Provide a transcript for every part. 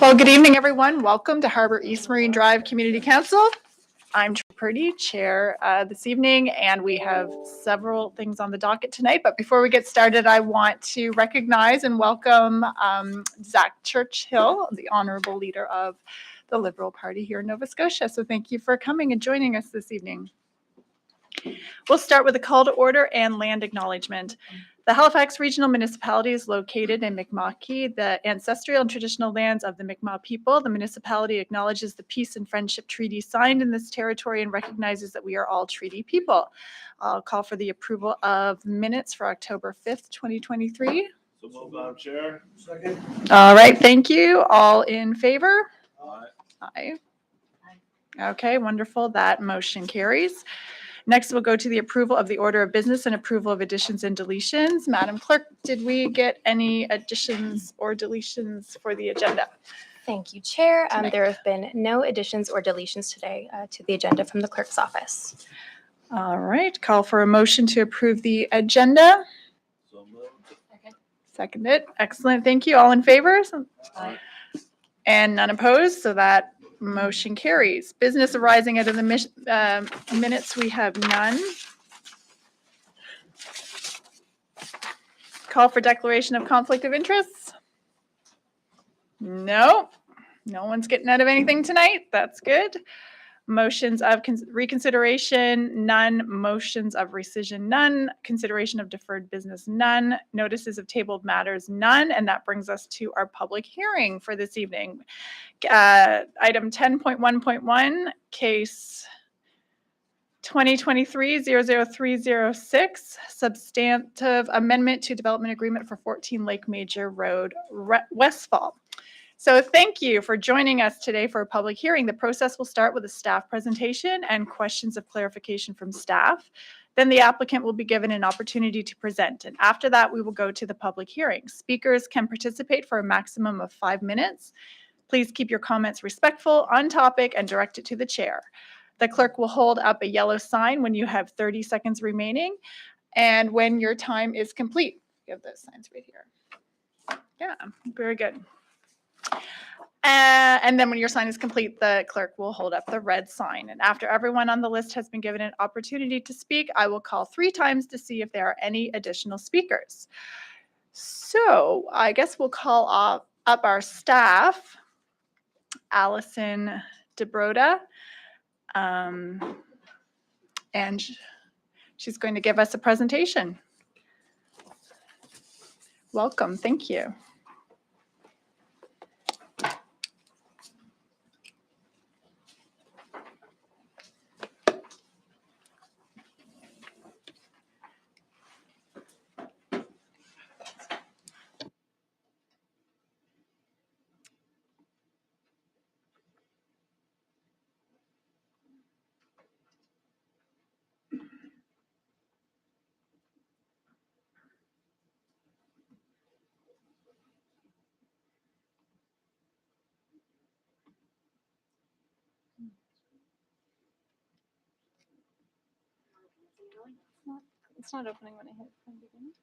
Well, good evening, everyone. Welcome to Harbour East Marine Drive Community Council. I'm Purdy, Chair this evening, and we have several things on the docket tonight. But before we get started, I want to recognize and welcome Zach Churchill, the Honourable Leader of the Liberal Party here in Nova Scotia. So thank you for coming and joining us this evening. We'll start with a call to order and land acknowledgement. The Halifax Regional Municipality is located in Mi'kma'ki, the ancestral and traditional lands of the Mi'kmaq people. The municipality acknowledges the peace and friendship treaty signed in this territory and recognizes that we are all treaty people. I'll call for the approval of minutes for October 5th, 2023. So moved, Madam Chair. Second. All right, thank you. All in favor? Aye. Aye. Okay, wonderful. That motion carries. Next, we'll go to the approval of the order of business and approval of additions and deletions. Madam Clerk, did we get any additions or deletions for the agenda? Thank you, Chair. There have been no additions or deletions today to the agenda from the clerk's office. All right, call for a motion to approve the agenda. So moved. Seconded. Excellent. Thank you. All in favor? Aye. And none opposed, so that motion carries. Business arising out of the minutes, we have none. Call for declaration of conflict of interests? No. No one's getting out of anything tonight. That's good. Motions of reconsideration, none. Motions of rescission, none. Consideration of deferred business, none. Notices of tabled matters, none. And that brings us to our public hearing for this evening. Item 10.1.1, case 2023-00306, substantive amendment to development agreement for 14 Lake Major Road, Westfall. So thank you for joining us today for a public hearing. The process will start with a staff presentation and questions of clarification from staff. Then the applicant will be given an opportunity to present. And after that, we will go to the public hearing. Speakers can participate for a maximum of 5 minutes. Please keep your comments respectful, on topic, and direct it to the chair. The clerk will hold up a yellow sign when you have 30 seconds remaining and when your time is complete. You have those signs right here. Yeah, very good. And then when your sign is complete, the clerk will hold up the red sign. And after everyone on the list has been given an opportunity to speak, I will call 3 times to see if there are any additional speakers. So I guess we'll call up our staff. Allison DeBroda, and she's going to give us a presentation. Welcome, thank you. It's not opening when I hit from the beginning.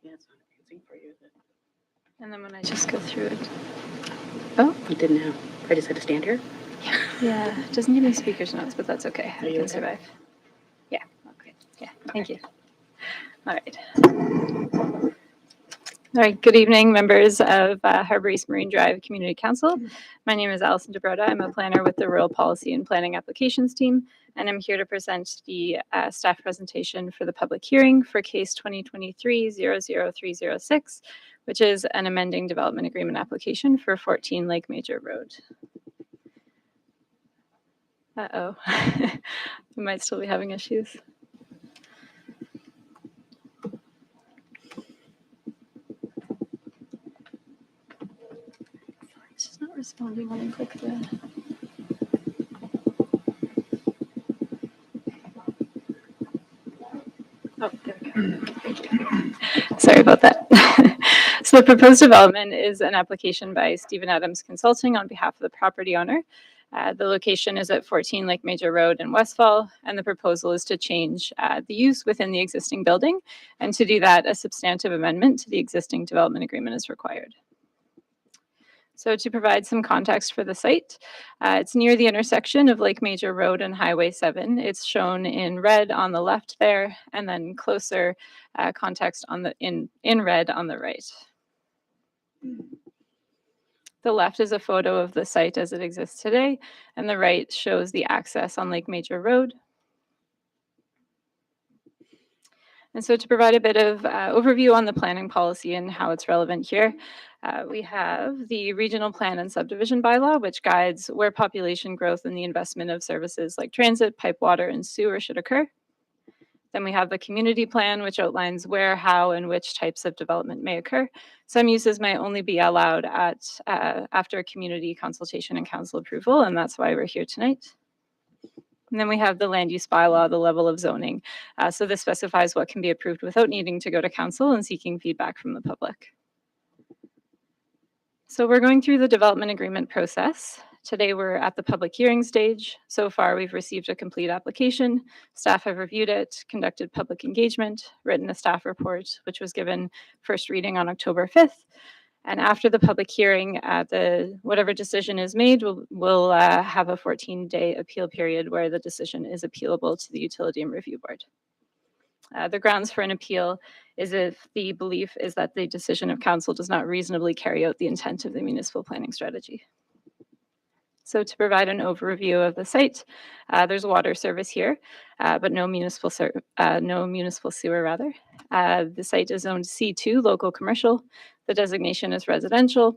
Yeah, it's not amazing for you, is it? And then when I just go through it. Oh, it didn't have. I just had to stand here. Yeah, it doesn't give me speaker's notes, but that's okay. Are I you can okay? survive. Yeah, okay. Yeah, thank you. All right. All right, good evening, members of Harbour East Marine Drive Community Council. My name is Allison DeBroda. I'm a planner with the Rural Policy and Planning Applications team, and I'm here to present the staff presentation for the public hearing for case 2023-00306, which is an amending development agreement application for 14 Lake Major Road. Uh-oh, we might still be having issues. It's just not responding when I click the... Oh, there we go. Sorry about that. So the proposed development is an application by Stephen Adams Consulting on behalf of the property owner. The location is at 14 Lake Major Road in Westfall, and the proposal is to change the use within the existing building. And to do that, a substantive amendment to the existing development agreement is required. So to provide some context for the site, it's near the intersection of Lake Major Road and Highway 7. It's shown in red on the left there, and then closer context on the in red on the right. The left is a photo of the site as it exists today, and the right shows the access on Lake Major Road. And so to provide a bit of overview on the planning policy and how it's relevant here, we have the regional plan and subdivision bylaw, which guides where population growth and the investment of services like transit, pipe water, and sewer should occur. Then we have the community plan, which outlines where, how, and which types of development may occur. Some uses may only be allowed after community consultation and council approval, and that's why we're here tonight. And then we have the land use bylaw, the level of zoning. So this specifies what can be approved without needing to go to council and seeking feedback from the public. So we're going through the development agreement process. Today we're at the public hearing stage. So far we've received a complete application. Staff have reviewed it, conducted public engagement, written a staff report, which was given first reading on October 5th. And after the public hearing, whatever decision is made, we'll have a 14-day appeal period where the decision is appealable to the Utility and Review Board. The grounds for an appeal is if the belief is that the decision of council does not reasonably carry out the intent of the municipal planning strategy. So to provide an overview of the site, there's water service here, but no municipal sewer. The site is zoned C2, local commercial. The designation is residential.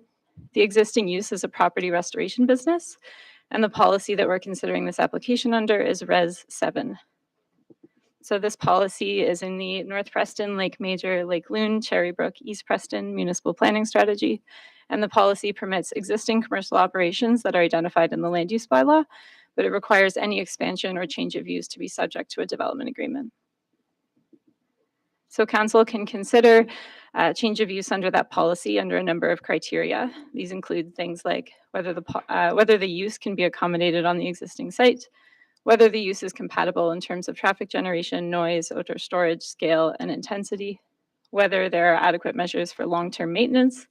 The existing use is a property restoration business, and the policy that we're considering this application under is Res 7. So this policy is in the North Preston, Lake Major, Lake Loon, Cherrybrook, East Preston municipal planning strategy. And the policy permits existing commercial operations that are identified in the land use bylaw, but it requires any expansion or change of use to be subject to a development agreement. So council can consider change of use under that policy under a number of criteria. These include things like whether the use can be accommodated on the existing site, whether the use is compatible in terms of traffic generation, noise, odor storage, scale, and intensity, whether there are adequate measures for long-term maintenance,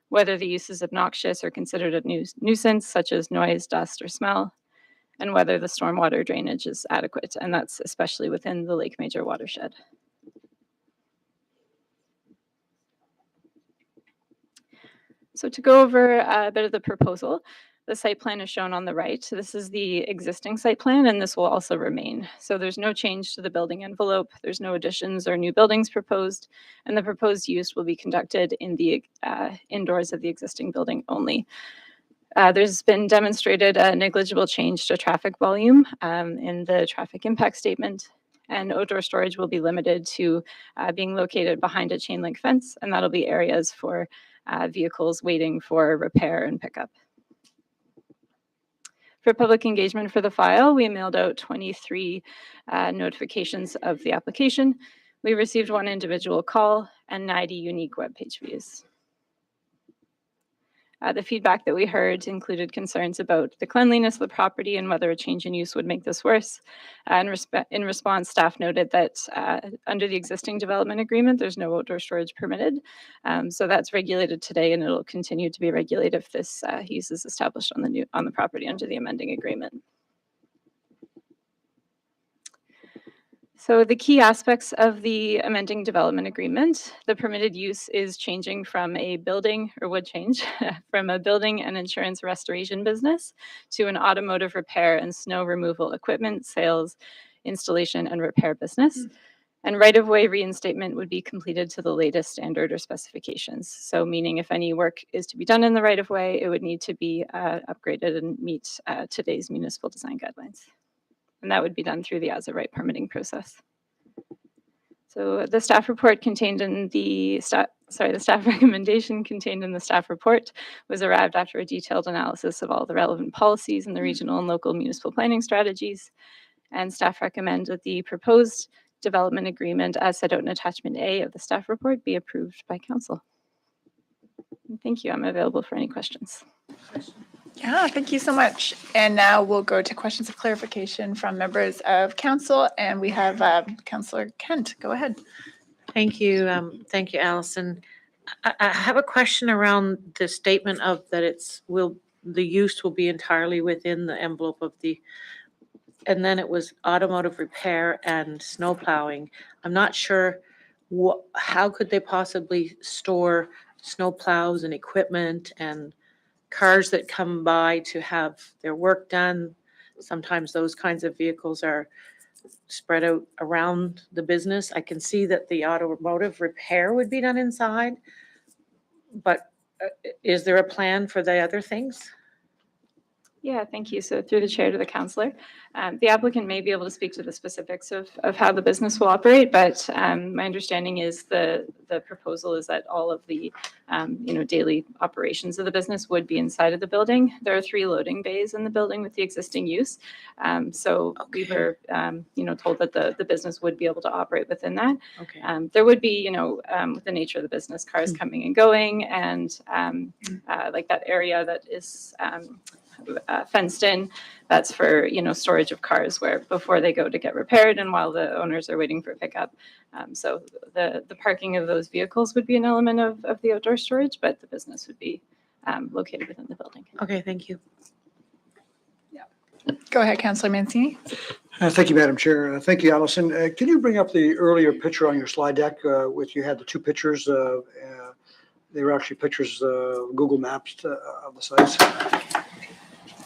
whether the use is obnoxious or considered a nuisance, such as noise, dust, or smell, and whether the stormwater drainage is adequate, and that's especially within the Lake Major watershed. So to go over a bit of the proposal, the site plan is shown on the right. This is the existing site plan, and this will also remain. So there's no change to the building envelope. There's no additions or new buildings proposed, and the proposed use will be conducted in the indoors of the existing building only. There's been demonstrated a negligible change to traffic volume in the traffic impact statement, and outdoor storage will be limited to being located behind a chain link fence, and that'll be areas for vehicles waiting for repair and pickup. For public engagement for the file, we mailed out 23 notifications of the application. We received 1 individual call and 90 unique web page views. The feedback that we heard included concerns about the cleanliness of the property and whether a change in use would make this worse. In response, staff noted that under the existing development agreement, there's no outdoor storage permitted. So that's regulated today, and it'll continue to be regulated if this use is established on the property under the amending agreement. So the key aspects of the amending development agreement, the permitted use is changing from a building, or would change, from a building and insurance restoration business to an automotive repair and snow removal equipment, sales, installation, and repair business. And right-of-way reinstatement would be completed to the latest standard or specifications. So meaning if any work is to be done in the right-of-way, it would need to be upgraded and meet today's municipal design guidelines. And that would be done through the as-of-right permitting process. So the staff report contained in the staff recommendation contained in the staff report was arrived after a detailed analysis of all the relevant policies and the regional and local municipal planning strategies. And staff recommend that the proposed development agreement as set out in attachment A of the staff report be approved by council. Thank you. I'm available for any questions. Yeah, thank you so much. And now we'll go to questions of clarification from members of council, and we have Councillor Kent. Go ahead. Thank you, Allison. I have a question around the statement of that the use will be entirely within the envelope of and then it was automotive repair and snow plowing. I'm not sure how could they possibly store snow plows and equipment and cars that come by to have their work done. Sometimes those kinds of vehicles are spread out around the business. I can see that the automotive repair would be done inside, but is there a plan for the other things? Yeah, thank you. So through the chair to the councillor, the applicant may be able to speak to the specifics of how the business will operate, but my understanding is the proposal is that all of the daily operations of the business would be inside of the building. There are 3 loading bays in the building with the existing use. So we were told that the business would be able to operate within that. Okay. There would be, with the nature of the business, cars coming and going, and like that area that is fenced in, that's for storage of cars where before they go to get repaired and while the owners are waiting for pickup. So the parking of those vehicles would be an element of the outdoor storage, but the business would be located within the building. Okay, thank you. Go ahead, Councillor Mancini. Thank you, Madam Chair. Thank you, Allison. Can you bring up the earlier picture on your slide deck, which you had the 2 pictures? They were actually pictures, Google Maps of the sites.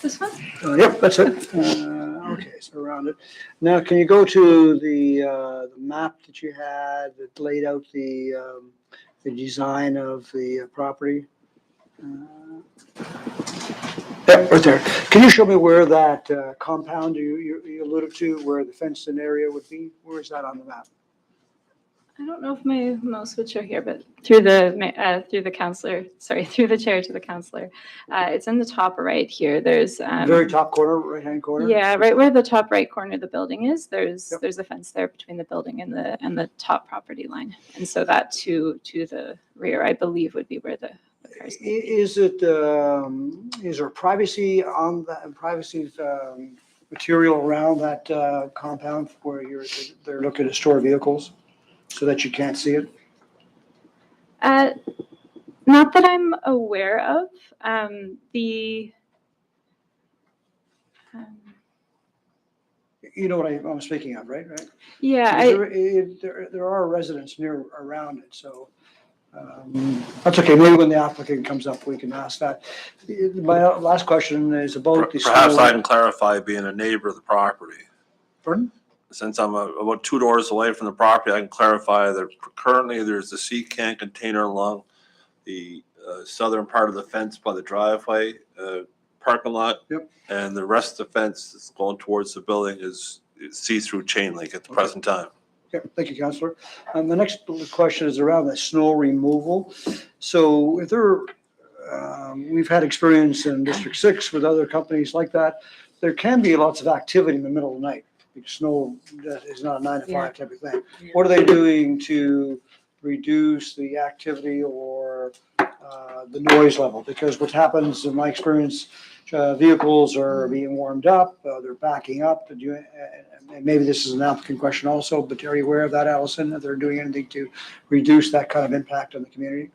This one? Yep, that's it. Okay, so around it. Now, can you go to the map that you had that laid out the design of the property? Yep, right there. Can you show me where that compound you alluded to, where the fenced-in area would be? Where is that on the map? I don't know if my mouse would show here, but through the councillor, through the chair to the councillor, it's in the top right here. There's Very top corner, right-hand corner? yeah, right where the top right corner of the building is. There's Yep. there's a fence there between the building and the top property line, and so that to the rear, I believe, would be where the cars. Is there privacy on that, material around that compound where they're looking to store vehicles so that you can't see it? Not that I'm aware of. You know what I'm speaking of, right? Yeah, There are residents near around it, so that's okay. Maybe when the applicant comes up, we can ask that. My last question is about the. Perhaps I can clarify, being a neighbor of the property. Pardon? Since I'm about 2 doors away from the property, I can clarify that currently there's a sea can container along the southern part of the fence by the driveway parking lot. Yep. And the rest of the fence that's going towards the building is see-through chain link at the present time. Okay, thank you, Councillor. The next question is around the snow removal. So if we've had experience in District 6 with other companies like that, there can be lots of activity in the middle of the night. Because snow is not a 9 to 5 type of thing. What are they doing to reduce the activity or the noise level? Because what happens in my experience, vehicles are being warmed up, they're backing up. And maybe this is an applicant question also, but are you aware of that, Allison? That they're doing anything to reduce that kind of impact on the community?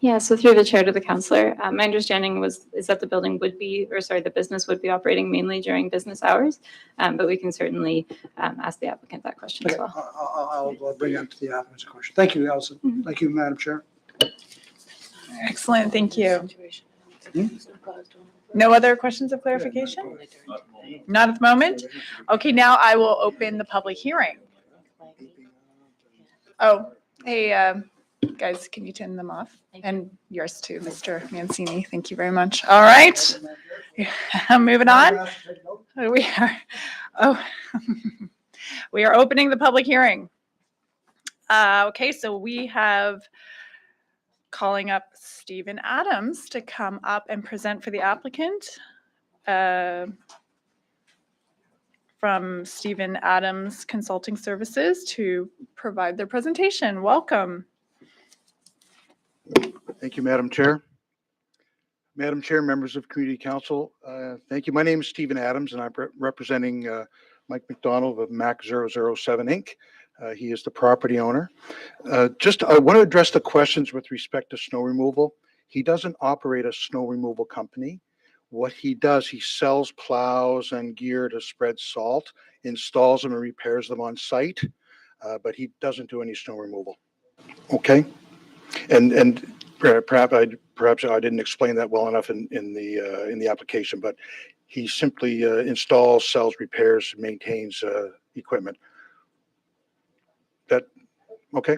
Yeah, so through the chair to the councillor, my understanding is that the business would be operating mainly during business hours, but we can certainly ask the applicant that question as Okay, well. I'll bring that to the applicant's question. Thank you, Allison. Mhm. Thank you, Madam Chair. Excellent, thank you. No other questions of clarification? Not at the moment? Okay, now I will open the public hearing. Oh, hey, guys, can you turn them off? And yours too, Mr. Mancini. Thank you very much. All right. Moving on. We are opening the public hearing. Okay, so we have calling up Stephen Adams to come up and present for the applicant. From Stephen Adams Consulting Services to provide their presentation. Welcome. Thank you, Madam Chair. Madam Chair, members of Community Council, thank you. My name is Stephen Adams, and I'm representing Mike McDonald of MAC 007 Inc. He is the property owner. I want to address the questions with respect to snow removal. He doesn't operate a snow removal company. What he does, he sells plows and gear to spread salt, installs them and repairs them on site, but he doesn't do any snow removal. Okay? And perhaps I didn't explain that well enough in the application, but he simply installs, sells, repairs, maintains equipment. That okay?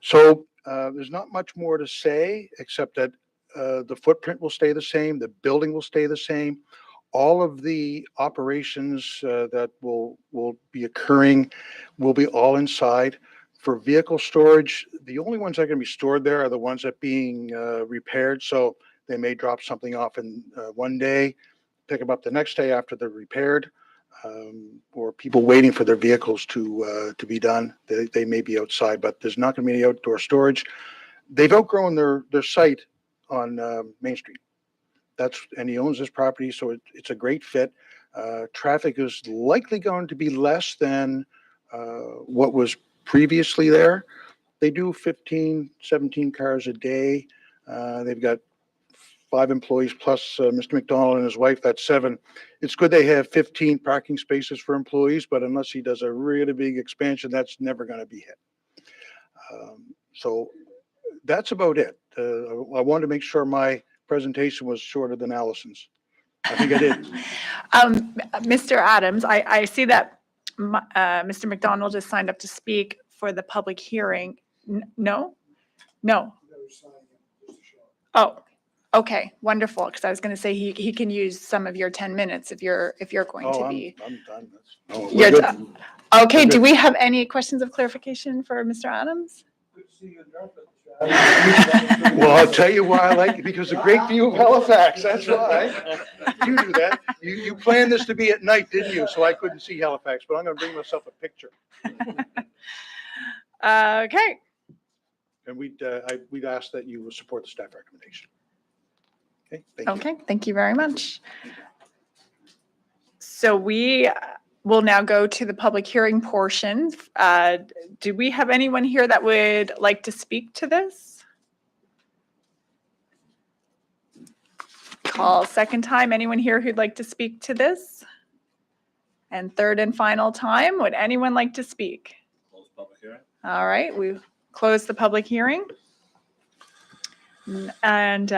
So there's not much more to say except that the footprint will stay the same, the building will stay the same. All of the operations that will be occurring will be all inside. For vehicle storage, the only ones that are going to be stored there are the ones that are being repaired. So they may drop something off in one day, pick them up the next day after they're repaired, or people waiting for their vehicles to be done. They may be outside, but there's not going to be any outdoor storage. They've outgrown their site on Main Street. And he owns this property, so it's a great fit. Traffic is likely going to be less than what was previously there. They do 15, 17 cars a day. They've got 5 employees plus Mr. McDonald and his wife, that's 7. It's good they have 15 parking spaces for employees, but unless he does a really big expansion, that's never going to be hit. So that's about it. I wanted to make sure my presentation was shorter than Allison's. I think I did. Mr. Adams, I see that Mr. McDonald just signed up to speak for the public hearing. No? No. Oh, okay, wonderful. Because I was going to say he can use some of your 10 minutes if you're going to be. I'm done. We're You're good. done. Okay, We're do good. we have any questions of clarification for Mr. Adams? Well, I'll tell you why I like it, because the great view of Halifax, that's why. You do that. You planned this to be at night, didn't you? So I couldn't see Halifax, but I'm going to bring myself a picture. Okay, And we'd ask that you support the staff recommendation. Okay, thank you. okay, thank you very much. So we will now go to the public hearing portion. Do we have anyone here that would like to speak to this? Call second time. Anyone here who'd like to speak to this? And third and final time, would anyone like to speak? Close public hearing. All right, we close the public hearing. And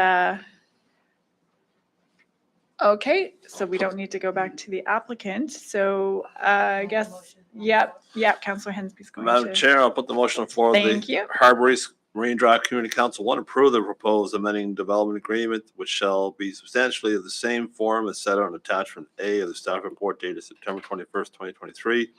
okay, so we don't need to go back to the applicant. So I guess, yep, Councillor Hensby's going Madam to. Chair, I'll put the motion on the floor. Thank you. Harbour East Marine Drive Community Council one, approve the proposed amending development agreement, which shall be substantially of the same form as set on attachment A of the staff report dated September 21st, 2023.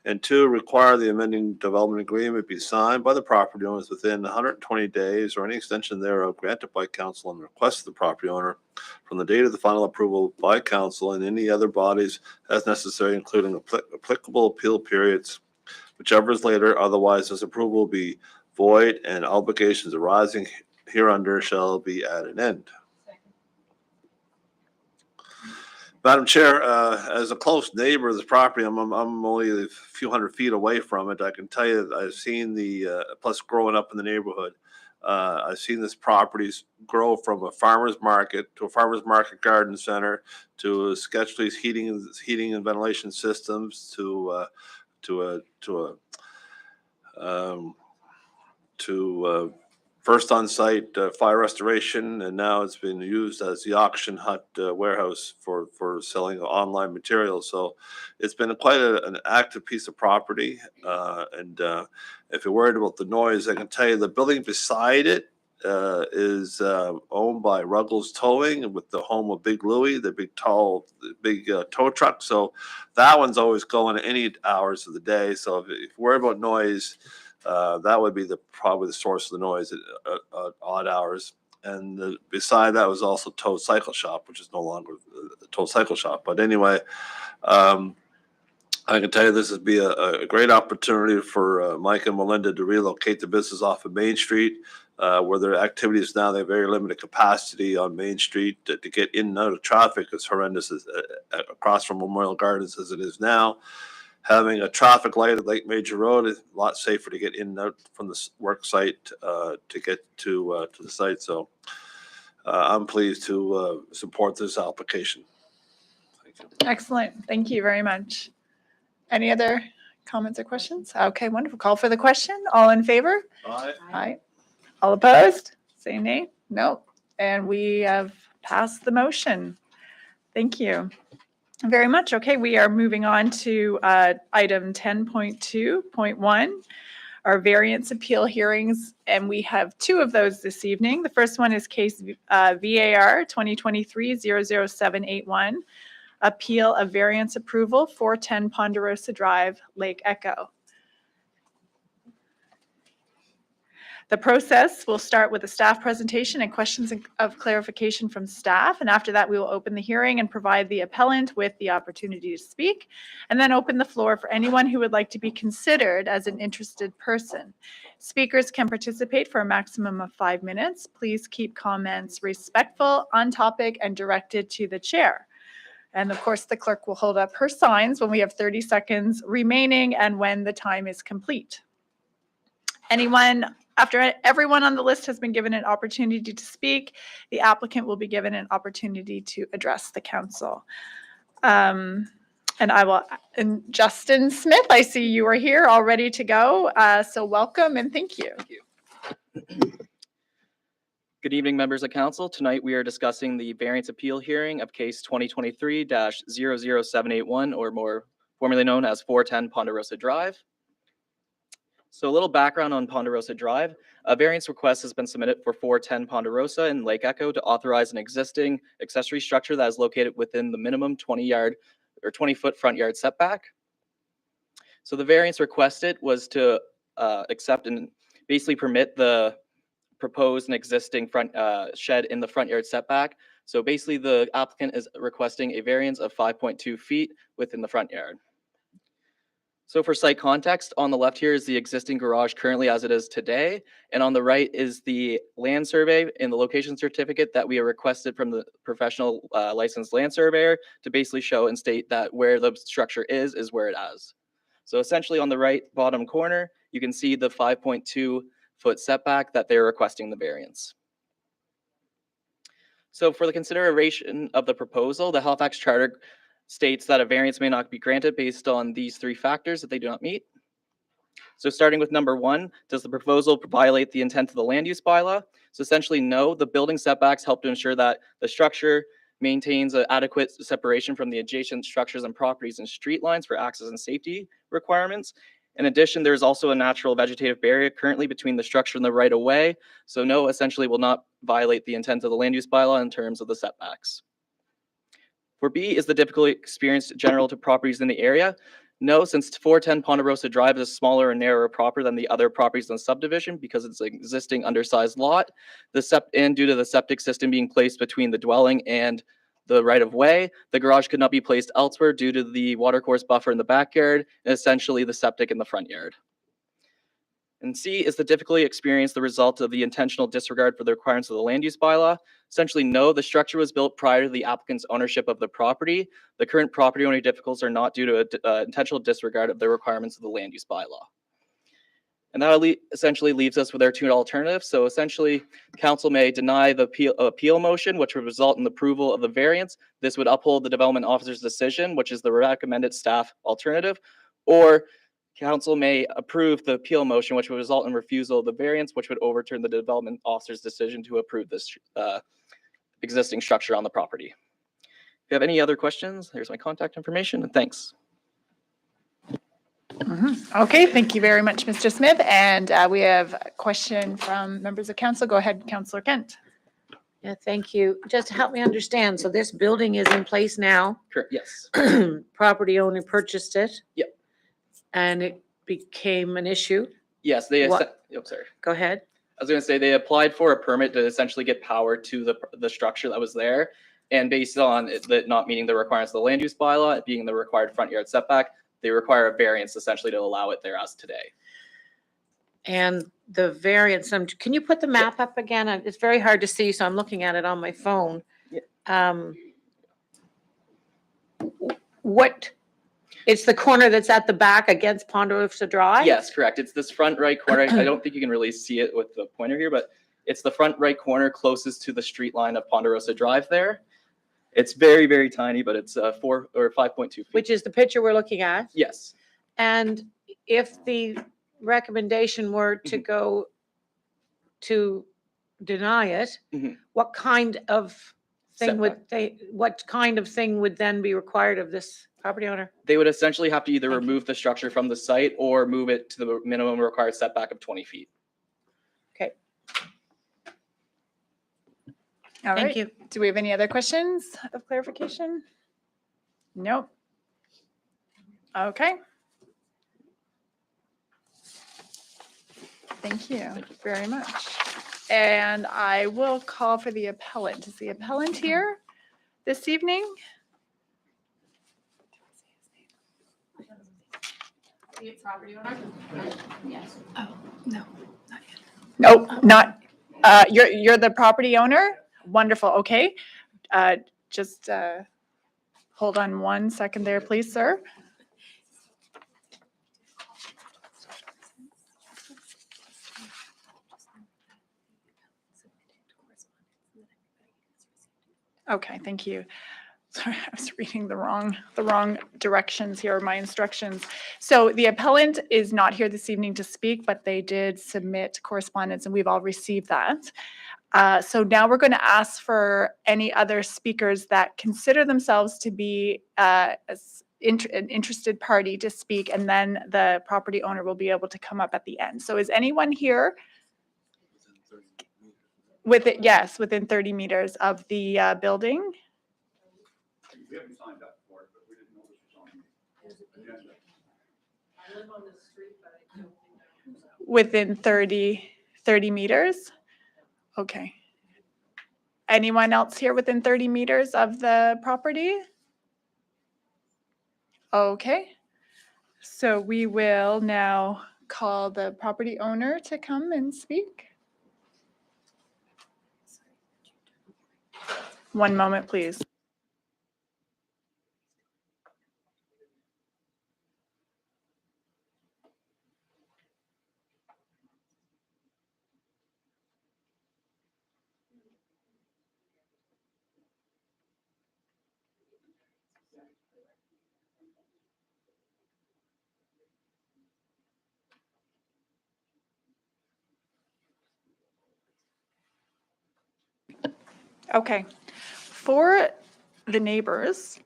And 2, require the amending development agreement be signed by the property owners within 120 days or any extension thereof granted by council on the request of the property owner from the date of the final approval by council and any other bodies as necessary, including applicable appeal periods, whichever is later. Otherwise, this approval will be void and obligations arising hereunder shall be at an end. Madam Chair, as a close neighbor of this property, I'm only a few hundred feet away from it. I can tell you that I've seen plus growing up in the neighborhood, I've seen this properties grow from a farmer's market to a farmer's market garden center to Sketchley's heating and ventilation systems to first on-site fire restoration, and now it's been used as the auction hut warehouse for selling online materials. So it's been quite an active piece of property. And if you're worried about the noise, I can tell you the building beside it is owned by Ruggles Towing with the home of Big Louie, the big tow truck. So that one's always going at any hours of the day. So if you're worried about noise, that would be probably the source of the noise at odd hours. And beside that was also Tow Cycle Shop, which is no longer a Tow Cycle Shop. But anyway, I can tell you this would be a great opportunity for Mike and Melinda to relocate the business off of Main Street. where their activities now, they have very limited capacity on Main Street to get in and out of traffic. As horrendous as across from Memorial Gardens as it is now. Having a traffic light at Lake Major Road is a lot safer to get in and out from the work site to get to the site. So I'm pleased to support this application. Thank you. Excellent. Thank you very much. Any other comments or questions? Okay, wonderful. Call for the question. All in favor? Aye. Aye. All opposed? Say nay. No. And we have passed the motion. Thank you very much. Okay, we are moving on to item 10.2.1, our variance appeal hearings, and we have two of those this evening. The first one is case VAR 2023-00781, appeal of variance approval, 410 Ponderosa Drive, Lake Echo. The process will start with a staff presentation and questions of clarification from staff. And after that, we will open the hearing and provide the appellant with the opportunity to speak, and then open the floor for anyone who would like to be considered as an interested person. Speakers can participate for a maximum of 5 minutes. Please keep comments respectful, on topic, and directed to the chair. And of course, the clerk will hold up her signs when we have 30 seconds remaining and when the time is complete. After everyone on the list has been given an opportunity to speak, the applicant will be given an opportunity to address the council. And Justin Smith, I see you are here all ready to go. So welcome and thank you. Good evening, members of council. Tonight we are discussing the variance appeal hearing of case 2023-00781, or more formerly known as 410 Ponderosa Drive. So a little background on Ponderosa Drive. A variance request has been submitted for 410 Ponderosa in Lake Echo to authorize an existing accessory structure that is located within the minimum 20-foot front yard setback. So the variance requested was to accept and basically permit the proposed and existing front shed in the front yard setback. So basically the applicant is requesting a variance of 5.2 feet within the front yard. So for site context, on the left here is the existing garage currently as it is today, and on the right is the land survey and the location certificate that we have requested from the professional licensed land surveyor to basically show and state that where the structure is where it is. So essentially on the right bottom corner, you can see the 5.2 foot setback that they're requesting the variance. So for the consideration of the proposal, the Halifax Charter states that a variance may not be granted based on these three factors that they do not meet. So starting with number one, does the proposal violate the intent of the land use bylaw? So essentially, no. The building setbacks help to ensure that the structure maintains an adequate separation from the adjacent structures and properties and street lines for access and safety requirements. In addition, there's also a natural vegetative barrier currently between the structure and the right of way. So no, essentially will not violate the intent of the land use bylaw in terms of the setbacks. For B, is the difficulty experienced general to properties in the area? No, since 410 Ponderosa Drive is a smaller and narrower property than the other properties in the subdivision because it's an existing undersized lot. And due to the septic system being placed between the dwelling and the right of way, the garage could not be placed elsewhere due to the watercourse buffer in the backyard and essentially the septic in the front yard. And C, is the difficulty experienced the result of the intentional disregard for the requirements of the land use bylaw? Essentially, no. The structure was built prior to the applicant's ownership of the property. The current property owner difficulties are not due to intentional disregard of the requirements of the land use bylaw. And that essentially leaves us with our two alternatives. So essentially, council may deny the appeal motion, which would result in the approval of the variance. This would uphold the development officer's decision, which is the recommended staff alternative, or council may approve the appeal motion, which would result in refusal of the variance, which would overturn the development officer's decision to approve this existing structure on the property. If you have any other questions, here's my contact information, and thanks. Okay, thank you very much, Mr. Smith. And we have a question from members of council. Go ahead, Councillor Kent. Yeah, thank you. Just to help me understand, so this building is in place now? Correct. Yes. Property owner purchased it? Yep. And it became an issue? Yes, they. What? Sorry. Go ahead. I was going to say they applied for a permit to essentially get power to the structure that was there, and based on it not meeting the requirements of the land use bylaw, it being the required front yard setback, they require a variance essentially to allow it there as today. and the variance, can you put the map up again? It's very hard to see, so I'm looking at it on my phone. What, it's the corner that's at the back against Ponderosa Drive? Yes, correct. It's this front right corner. I don't think you can really see it with the pointer here, but it's the front right corner closest to the street line of Ponderosa Drive there. It's very, very tiny, but it's 4 or 5.2 feet. Which is the picture we're looking at? Yes. And if the recommendation were to go to deny it, Mhm. what kind of thing would Setback. what kind of thing would then be required of this property owner? They would essentially have to either Thank you. remove the structure from the site or move it to the minimum required setback of 20 feet. Okay, All thank right. you. Do we have any other questions of clarification? Nope. Okay. Thank you very much. And I will call for the appellant. Is the appellant here this evening? Nope, not, you're the property owner? Wonderful, okay. Just hold on one second there, please, sir. Okay, thank you. Sorry, I was reading the wrong directions here, my instructions. So the appellant is not here this evening to speak, but they did submit correspondence and we've all received that. So now we're going to ask for any other speakers that consider themselves to be an interested party to speak, and then the property owner will be able to come up at the end. So is anyone here with it? Yes, within 30 meters of the building? We haven't signed up for it, but we didn't know this was on the agenda. I live on the street, but I don't think Within 30 meters? Okay. Anyone else here within 30 meters of the property? Okay. So we will now call the property owner to come and speak. One moment, please. Okay. For the neighbors,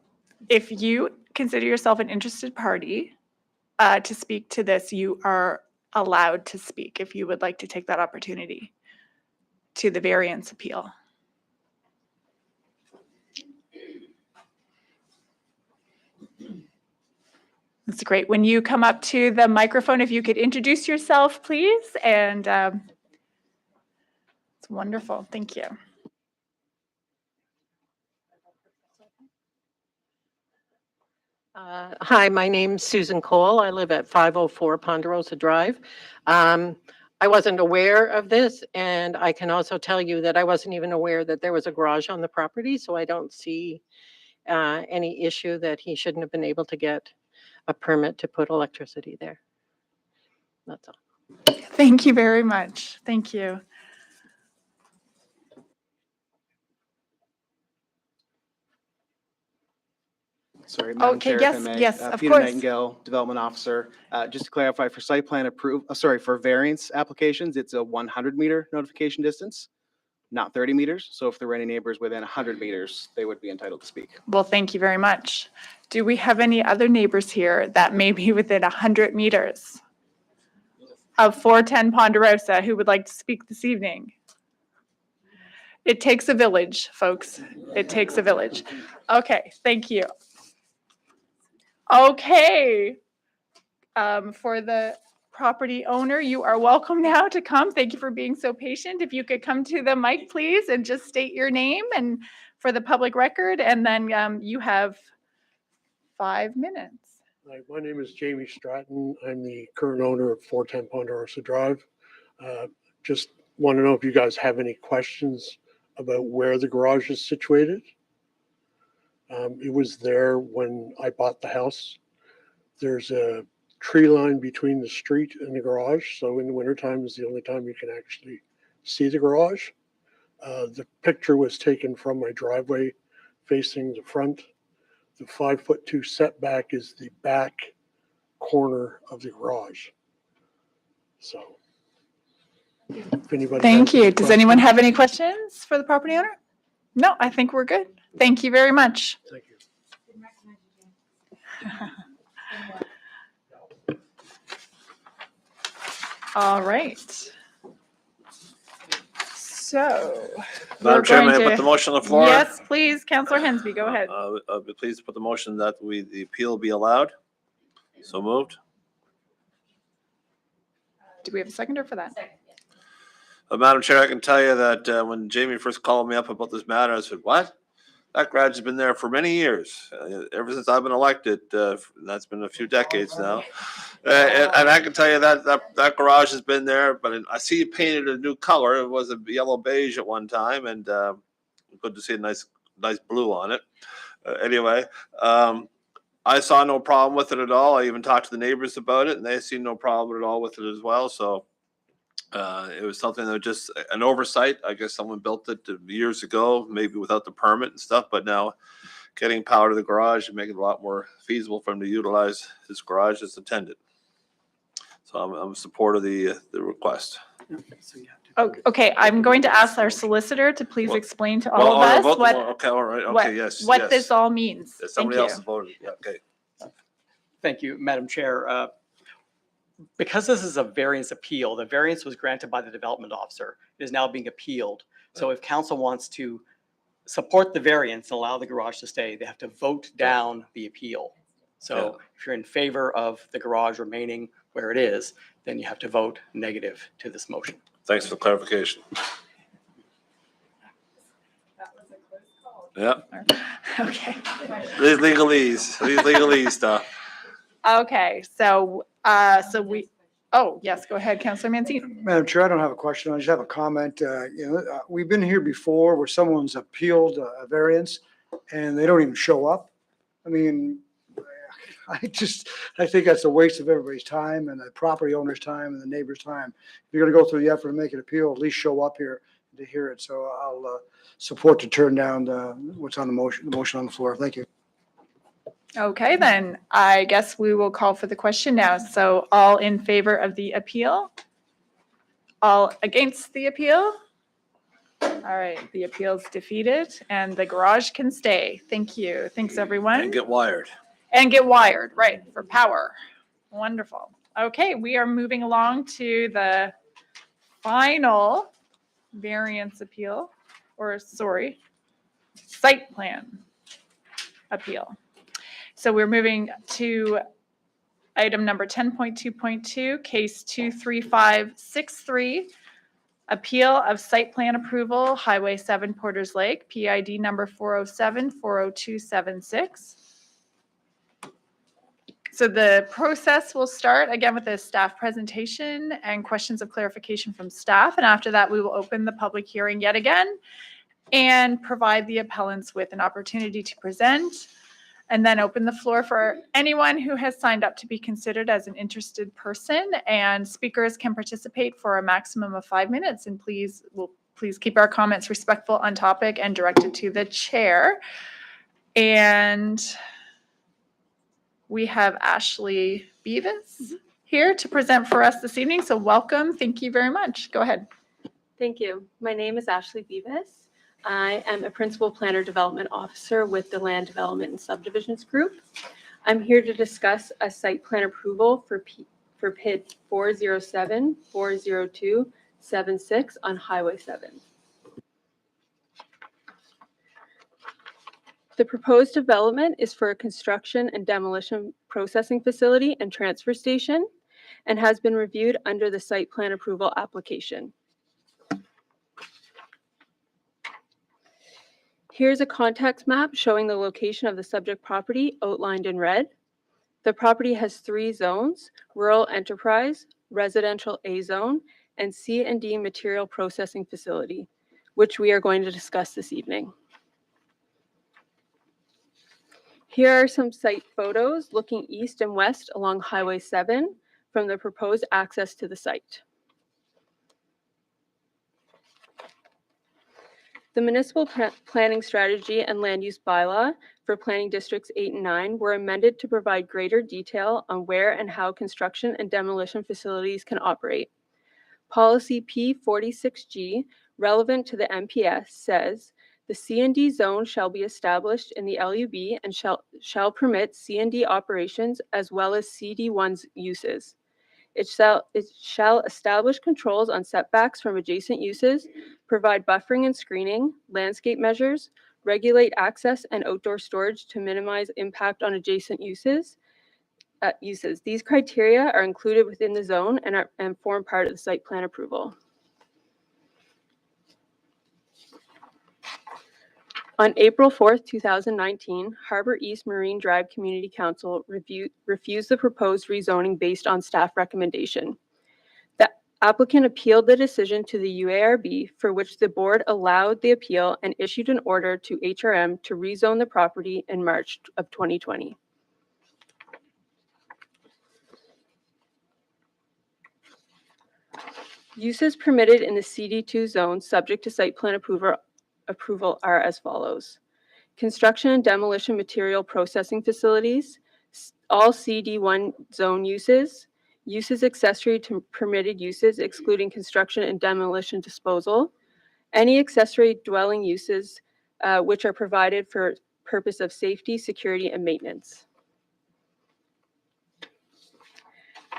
if you consider yourself an interested party to speak to this, you are allowed to speak if you would like to take that opportunity to the variance appeal. That's great. When you come up to the microphone, if you could introduce yourself, please. And it's wonderful. Thank you. Hi, my name's Susan Cole. I live at 504 Ponderosa Drive. I wasn't aware of this, and I can also tell you that I wasn't even aware that there was a garage on the property, so I don't see any issue that he shouldn't have been able to get a permit to put electricity there. That's all. Thank you very much. Thank you. Sorry, Madam Okay, Chair, yes, if I may. yes, of Peter course. Nightingale, Development Officer. Just to clarify, for site plan for variance applications, it's a 100-meter notification distance, not 30 meters. So if there were any neighbors within 100 meters, they would be entitled to speak. Well, thank you very much. Do we have any other neighbors here that may be within 100 meters of 410 Ponderosa who would like to speak this evening? It takes a village, folks. It takes a village. Okay, thank you. Okay. For the property owner, you are welcome now to come. Thank you for being so patient. If you could come to the mic, please, and just state your name and for the public record, and then you have 5 minutes. Hi, my name is Jamie Stratton. I'm the current owner of 410 Ponderosa Drive. Just want to know if you guys have any questions about where the garage is situated. It was there when I bought the house. There's a tree line between the street and the garage, so in the wintertime is the only time you can actually see the garage. The picture was taken from my driveway facing the front. The 5'2" setback is the back corner of the garage. So. If anybody Thank has any you. Does anyone questions. have any questions for the property owner? No, I think we're good. Thank you very much. Thank you. All right. So. we're Madam Chair, going may I put to- the motion on the floor? Yes, please, Councillor Hensby, go ahead. I'll be pleased to put the motion that the appeal be allowed. So moved. Do we have a seconder for that? Madam Chair, I can tell you that when Jamie first called me up about this matter, I said, what? That garage has been there for many years, ever since I've been elected. That's been a few decades now. And I can tell you that garage has been there, but I see you painted a new color. It was a yellow beige at one time, and good to see a nice blue on it. Anyway, I saw no problem with it at all. I even talked to the neighbors about it, and they see no problem at all with it as well. So it was something that was just an oversight. I guess someone built it years ago, maybe without the permit and stuff, but now getting power to the garage and making it a lot more feasible for him to utilize his garage as intended. So I'm in support of the request. Oh, okay, I'm going to ask our solicitor to please Well- explain to all of us Okay, all right, what- okay, yes. what yes. this all means. Yes, Thank somebody you. else has voted, yeah, okay. Thank you, Madam Chair. Because this is a variance appeal, the variance was granted by the development officer. It is now being appealed. So if council wants to support the variance and allow the garage to stay, they have to vote down the appeal. So if you're in favor of the garage remaining where it is, then you have to vote negative to this motion. Thanks for the clarification. Yeah, Okay. these legalese stuff. Okay, so we, oh, yes, go ahead, Councillor Mancini. Madam Chair, I don't have a question. I just have a comment. We've been here before where someone's appealed a variance and they don't even show up. I mean, I think that's a waste of everybody's time and the property owner's time and the neighbor's time. If you're gonna go through the effort to make an appeal, at least show up here to hear it. So I'll support to turn down what's on the motion on the floor. Thank you. Okay, then I guess we will call for the question now. So all in favor of the appeal? All against the appeal? All right, the appeal's defeated and the garage can stay. Thank you. Thanks, everyone. And get wired. And get wired, right, for power. Wonderful. Okay, we are moving along to the final variance appeal, or sorry, site plan appeal. So we're moving to item number 10.2.2, case 23563, appeal of site plan approval, Highway 7 Porters Lake, PID number 407-40276. So the process will start again with a staff presentation and questions of clarification from staff. And after that, we will open the public hearing yet again and provide the appellants with an opportunity to present, and then open the floor for anyone who has signed up to be considered as an interested person. And speakers can participate for a maximum of 5 minutes. And please keep our comments respectful, on topic, and directed to the chair. And we have Ashley Beavis here to present for us this evening. So welcome. Thank you very much. Go ahead. Thank you. My name is Ashley Beavis. I am a Principal Planner Development Officer with the Land Development and Subdivisions Group. I'm here to discuss a site plan approval for PID 407-40276 on Highway 7. The proposed development is for a construction and demolition processing facility and transfer station and has been reviewed under the site plan approval application. Here's a context map showing the location of the subject property outlined in red. The property has 3 zones: rural enterprise, residential A zone, and C&D material processing facility, which we are going to discuss this evening. Here are some site photos looking east and west along Highway 7 from the proposed access to the site. The municipal planning strategy and land use bylaw for planning districts 8 and 9 were amended to provide greater detail on where and how construction and demolition facilities can operate. Policy P46G, relevant to the MPS, says the C&D zone shall be established in the LUB and shall permit C&D operations as well as CD1's uses. It shall establish controls on setbacks from adjacent uses, provide buffering and screening, landscape measures, regulate access and outdoor storage to minimize impact on adjacent uses. These criteria are included within the zone and form part of the site plan approval. On April 4th, 2019, Harbour East Marine Drive Community Council refused the proposed rezoning based on staff recommendation. The applicant appealed the decision to the UARB, for which the board allowed the appeal and issued an order to HRM to rezone the property in March of 2020. Uses permitted in the CD2 zone subject to site plan approval are as follows: construction and demolition material processing facilities, all CD1 zone uses, uses accessory to permitted uses excluding construction and demolition disposal, any accessory dwelling uses which are provided for purpose of safety, security, and maintenance.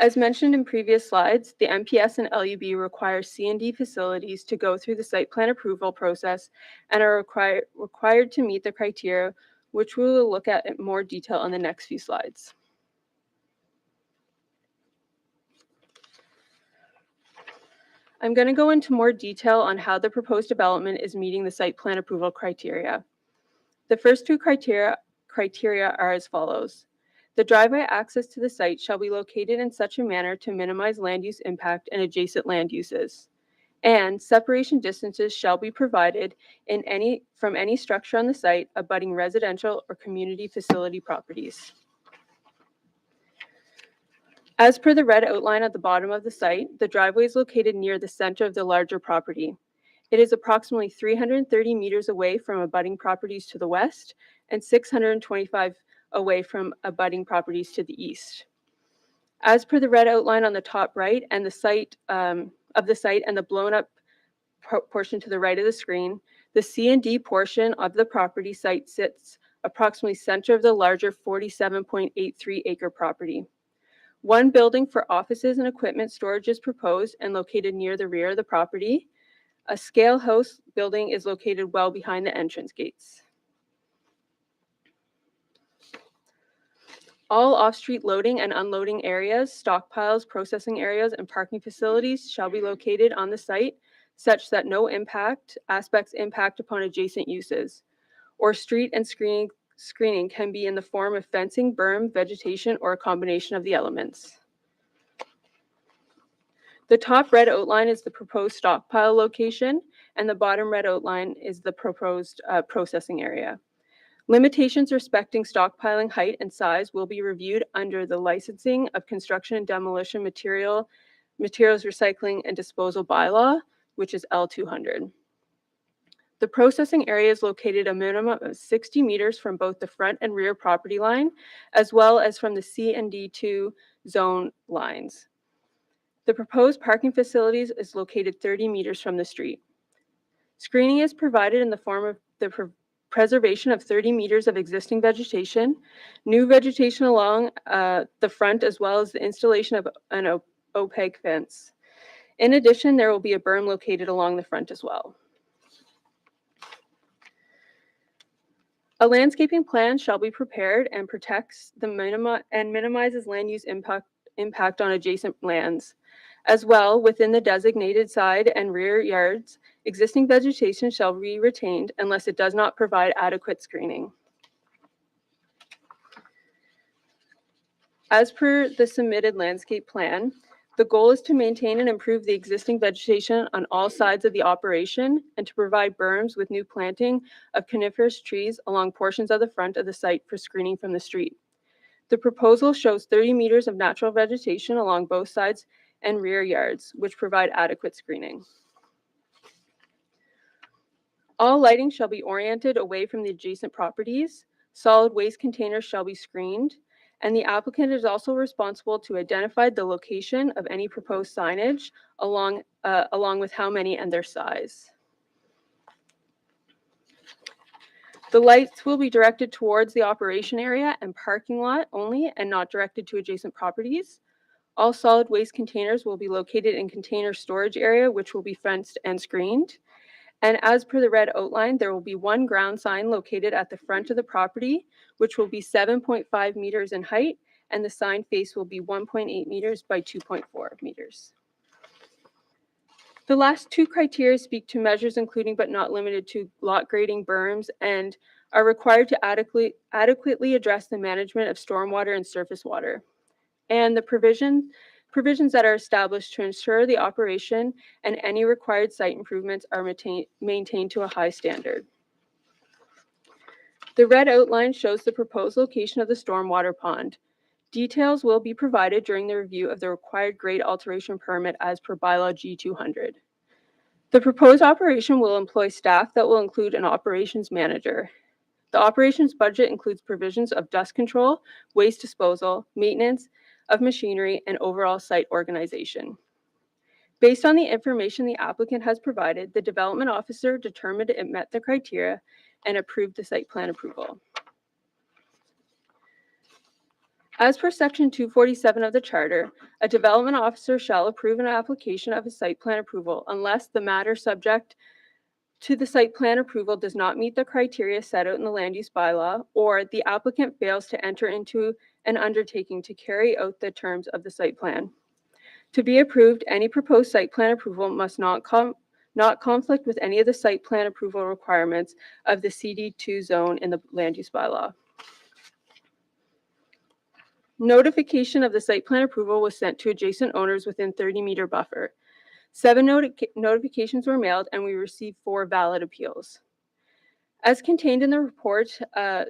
As mentioned in previous slides, the MPS and LUB require C&D facilities to go through the site plan approval process and are required to meet the criteria, which we will look at in more detail on the next few slides. I'm going to go into more detail on how the proposed development is meeting the site plan approval criteria. The first 2 criteria are as follows. The driveway access to the site shall be located in such a manner to minimize land use impact and adjacent land uses. And separation distances shall be provided from any structure on the site abutting residential or community facility properties. As per the red outline at the bottom of the site, the driveway is located near the center of the larger property. It is approximately 330 meters away from abutting properties to the west and 625 away from abutting properties to the east. As per the red outline on the top right and the site and the blown up portion to the right of the screen, the C&D portion of the property site sits approximately center of the larger 47.83 acre property. 1 building for offices and equipment storage is proposed and located near the rear of the property. A scale house building is located well behind the entrance gates. All off-street loading and unloading areas, stockpiles, processing areas, and parking facilities shall be located on the site such that no aspects impact upon adjacent uses, or street and screening can be in the form of fencing, berm, vegetation, or a combination of the elements. The top red outline is the proposed stockpile location, and the bottom red outline is the proposed processing area. Limitations respecting stockpiling height and size will be reviewed under the licensing of construction and demolition materials recycling and disposal bylaw, which is L200. The processing area is located a minimum of 60 meters from both the front and rear property line, as well as from the C and D2 zone lines. The proposed parking facilities is located 30 meters from the street. Screening is provided in the form of the preservation of 30 meters of existing vegetation, new vegetation along the front, as well as the installation of an opaque fence. In addition, there will be a berm located along the front as well. A landscaping plan shall be prepared and protects the minimizes land use impact on adjacent lands. As well, within the designated side and rear yards, existing vegetation shall be retained unless it does not provide adequate screening. As per the submitted landscape plan, the goal is to maintain and improve the existing vegetation on all sides of the operation and to provide berms with new planting of coniferous trees along portions of the front of the site for screening from the street. The proposal shows 30 meters of natural vegetation along both sides and rear yards, which provide adequate screening. All lighting shall be oriented away from the adjacent properties. Solid waste containers shall be screened, and the applicant is also responsible to identify the location of any proposed signage along with how many and their size. The lights will be directed towards the operation area and parking lot only and not directed to adjacent properties. All solid waste containers will be located in container storage area, which will be fenced and screened. And as per the red outline, there will be one ground sign located at the front of the property, which will be 7.5 meters in height, and the sign face will be 1.8 meters by 2.4 meters. The last two criteria speak to measures including but not limited to lot grading, berms, and are required to adequately address the management of stormwater and surface water. And the provisions that are established to ensure the operation and any required site improvements are maintained to a high standard. The red outline shows the proposed location of the stormwater pond. Details will be provided during the review of the required grade alteration permit as per bylaw G200. The proposed operation will employ staff that will include an operations manager. The operations budget includes provisions of dust control, waste disposal, maintenance of machinery, and overall site organization. Based on the information the applicant has provided, the development officer determined it met the criteria and approved the site plan approval. As per section 247 of the charter, a development officer shall approve an application of a site plan approval unless the matter subject to the site plan approval does not meet the criteria set out in the land use bylaw, or the applicant fails to enter into an undertaking to carry out the terms of the site plan. To be approved, any proposed site plan approval must not conflict with any of the site plan approval requirements of the CD2 zone in the land use bylaw. Notification of the site plan approval was sent to adjacent owners within 30-meter buffer. 7 notifications were mailed, and we received 4 valid appeals. As contained in the report,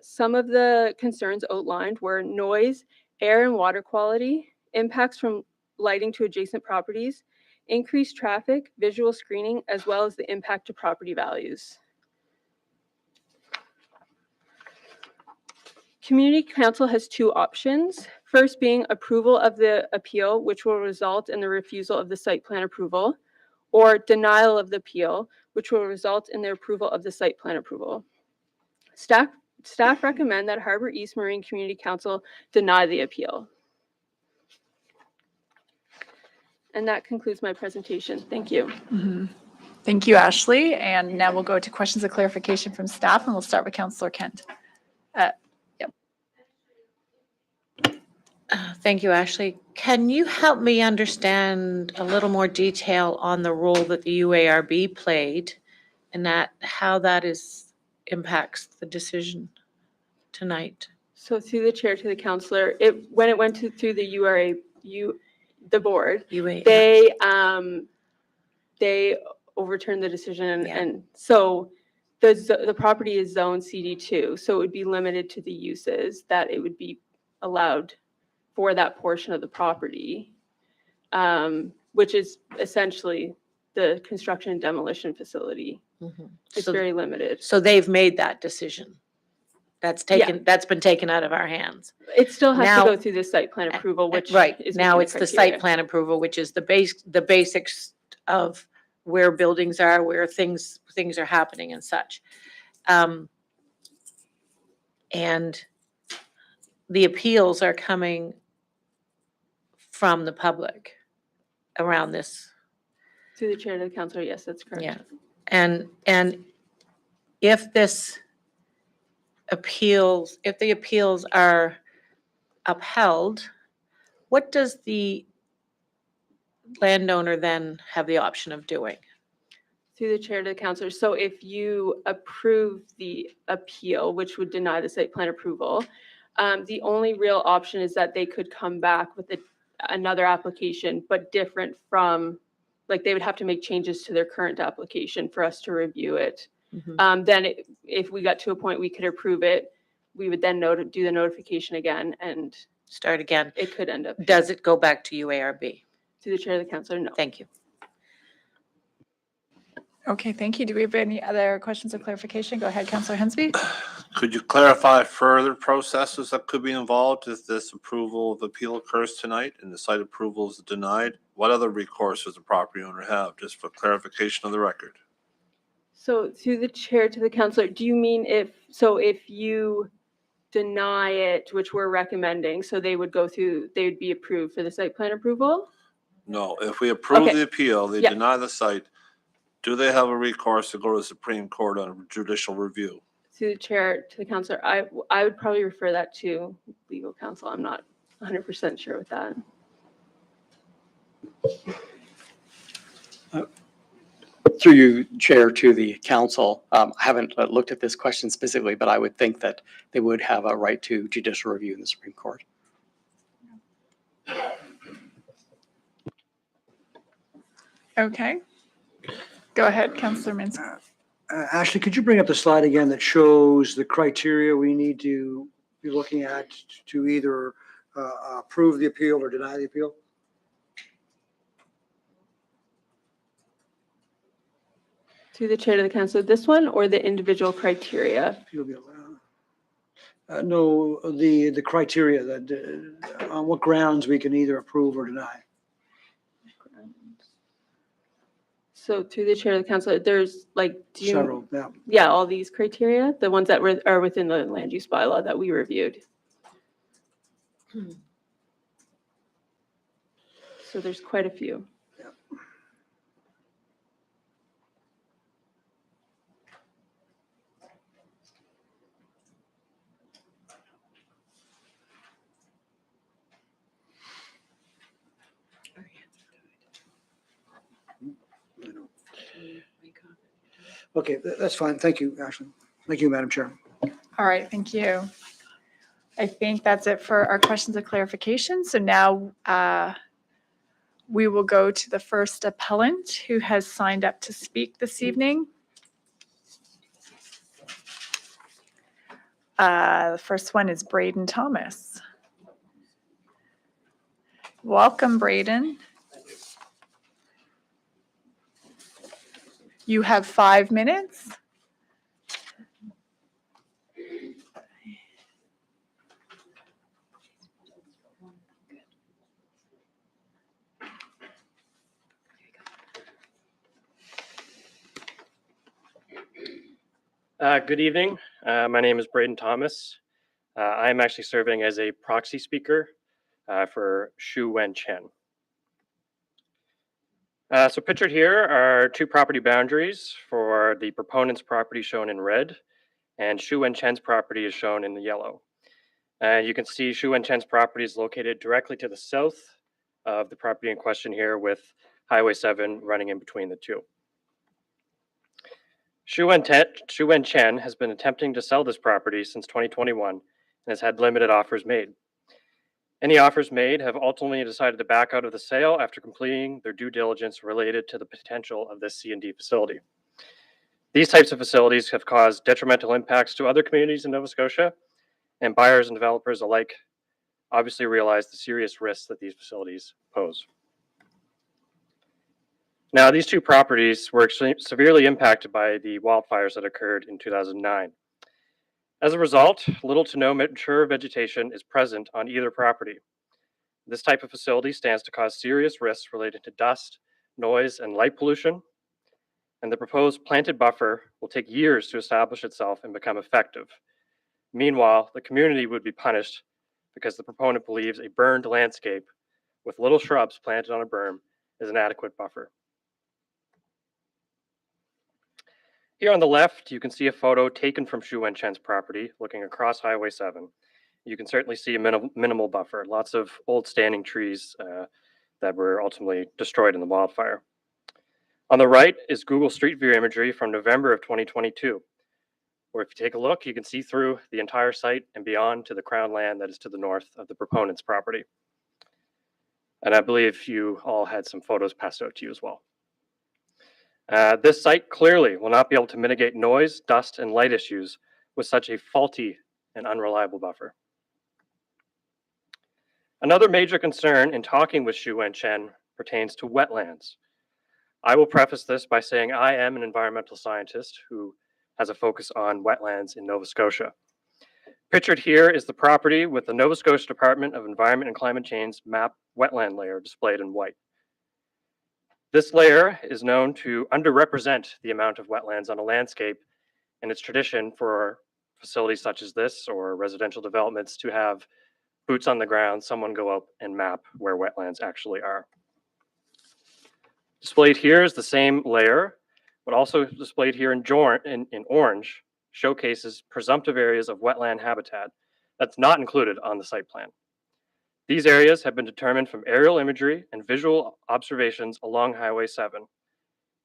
some of the concerns outlined were noise, air and water quality, impacts from lighting to adjacent properties, increased traffic, visual screening, as well as the impact to property values. Community Council has 2 options. First being approval of the appeal, which will result in the refusal of the site plan approval, or denial of the appeal, which will result in the approval of the site plan approval. Staff recommend that Harbour East Marine Community Council deny the appeal. And that concludes my presentation. Thank you. Mm-hmm. Thank you, Ashley. And now we'll go to questions of clarification from staff, and we'll start with Councillor Kent. Thank you, Ashley. Can you help me understand a little more detail on the role that the UARB played and how that impacts the decision tonight? So through the chair to the councillor, when it went through the the board, they overturned the decision, and so the property is zone CD2, so it would be limited to the uses that it would be allowed for that portion of the property, which is essentially the construction and demolition facility. Mm-hmm. It's very limited. So they've made that decision. That's been taken out of our hands. It still has to go through the site plan approval, which is now it's the site plan approval, which is the basics of where buildings are, where things are happening and such. And the appeals are coming from the public around this. Through the chair to the councillor, yes, that's correct. Yeah, and if the appeals are upheld, what does the landowner then have the option of doing? Through the chair to the councillor. So if you approve the appeal, which would deny the site plan approval, The only real option is that they could come back with another application, but different from, like, they would have to make changes to their current application for us to review it. Then if we got to a point we could approve it, we would then do the notification again, and Start again. it could end up. Does it go back to UARB? To the chair of the council? No. Thank you. Okay, thank you. Do we have any other questions or clarification? Go ahead, Councillor Hensby. Could you clarify further processes that could be involved if this approval of appeal occurs tonight and the site approval is denied? What other recourse does the property owner have, just for clarification of the record? So through the chair to the councillor, do you mean if you deny it, which we're recommending, so they would be approved for the site plan approval? No, if we approve Okay. the appeal, they Yeah. deny the site, do they have a recourse to go to the Supreme Court on judicial review? Through the chair to the councillor, I would probably refer that to legal counsel. I'm not 100% sure with that. Through you, Chair, to the council, I haven't looked at this question specifically, but I would think that they would have a right to judicial review in the Supreme Court. Okay. Go ahead, Councillor Minsky. Ashley, could you bring up the slide again that shows the criteria we need to be looking at to either approve the appeal or deny the appeal? To the chair to the council, this one or the individual criteria? No, the criteria that, on what grounds we can either approve or deny. So through the chair of the council, there's Several, yeah. Yeah, all these criteria, the ones that are within the land use bylaw that we reviewed. So there's quite a few. Okay, that's fine. Thank you, Ashley. Thank you, Madam Chair. All right, thank you. I think that's it for our questions of clarification. So now we will go to the first appellant who has signed up to speak this evening. The first one is Braden Thomas. Welcome, Braden. You have 5 minutes. Good evening. My name is Braden Thomas. I am actually serving as a proxy speaker for Shu Wen Chen. So pictured here are two property boundaries for the proponent's property shown in red, and Shu Wen Chen's property is shown in the yellow. And you can see Shu Wen Chen's property is located directly to the south of the property in question here, with Highway 7 running in between the two. Shu Wen Chen has been attempting to sell this property since 2021 and has had limited offers made. Any offers made have ultimately decided to back out of the sale after completing their due diligence related to the potential of this C&D facility. These types of facilities have caused detrimental impacts to other communities in Nova Scotia, and buyers and developers alike obviously realize the serious risks that these facilities pose. Now, these two properties were severely impacted by the wildfires that occurred in 2009. As a result, little to no mature vegetation is present on either property. This type of facility stands to cause serious risks related to dust, noise, and light pollution, and the proposed planted buffer will take years to establish itself and become effective. Meanwhile, the community would be punished because the proponent believes a burned landscape with little shrubs planted on a berm is an adequate buffer. Here on the left, you can see a photo taken from Shu Wen Chen's property looking across Highway 7. You can certainly see a minimal buffer, lots of old standing trees that were ultimately destroyed in the wildfire. On the right is Google Street View imagery from November of 2022. where if you take a look, you can see through the entire site and beyond to the crown land that is to the north of the proponent's property. And I believe you all had some photos passed out to you as well. This site clearly will not be able to mitigate noise, dust, and light issues with such a faulty and unreliable buffer. Another major concern in talking with Xu Wenchen pertains to wetlands. I will preface this by saying I am an environmental scientist who has a focus on wetlands in Nova Scotia. Pictured here is the property with the Nova Scotia Department of Environment and Climate Change's map wetland layer displayed in white. This layer is known to underrepresent the amount of wetlands on a landscape, and it's tradition for facilities such as this or residential developments to have boots on the ground, someone go up and map where wetlands actually are. Displayed here is the same layer, but also displayed here in orange showcases presumptive areas of wetland habitat that's not included on the site plan. These areas have been determined from aerial imagery and visual observations along Highway 7.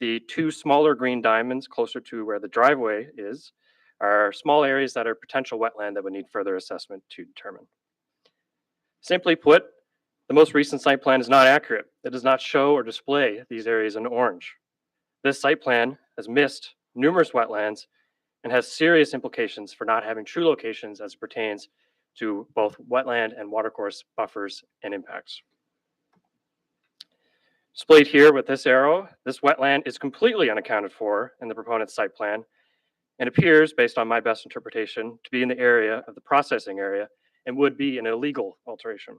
The two smaller green diamonds closer to where the driveway is are small areas that are potential wetland that would need further assessment to determine. Simply put, the most recent site plan is not accurate. It does not show or display these areas in orange. This site plan has missed numerous wetlands and has serious implications for not having true locations as it pertains to both wetland and watercourse buffers and impacts. Displayed here with this arrow, this wetland is completely unaccounted for in the proponent's site plan and appears, based on my best interpretation, to be in the area of the processing area and would be an illegal alteration.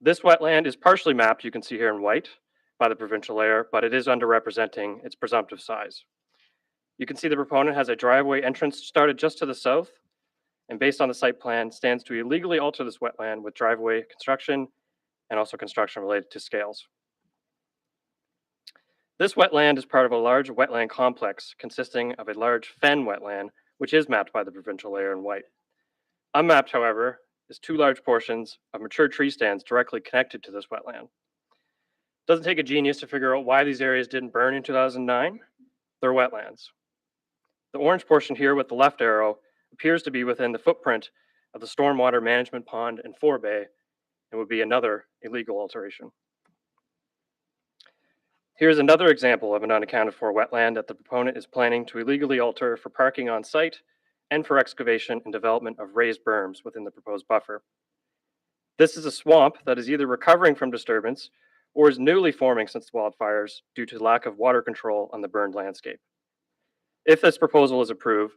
This wetland is partially mapped, you can see here in white, by the provincial layer, but it is underrepresenting its presumptive size. You can see the proponent has a driveway entrance started just to the south, and based on the site plan, stands to illegally alter this wetland with driveway construction and also construction related to scales. This wetland is part of a large wetland complex consisting of a large fen wetland, which is mapped by the provincial layer in white. Unmapped, however, is two large portions of mature tree stands directly connected to this wetland. Doesn't take a genius to figure out why these areas didn't burn in 2009. They're wetlands. The orange portion here with the left arrow appears to be within the footprint of the stormwater management pond and forebay and would be another illegal alteration. Here's another example of an unaccounted for wetland that the proponent is planning to illegally alter for parking on site and for excavation and development of raised berms within the proposed buffer. This is a swamp that is either recovering from disturbance or is newly forming since the wildfires due to lack of water control on the burned landscape. If this proposal is approved,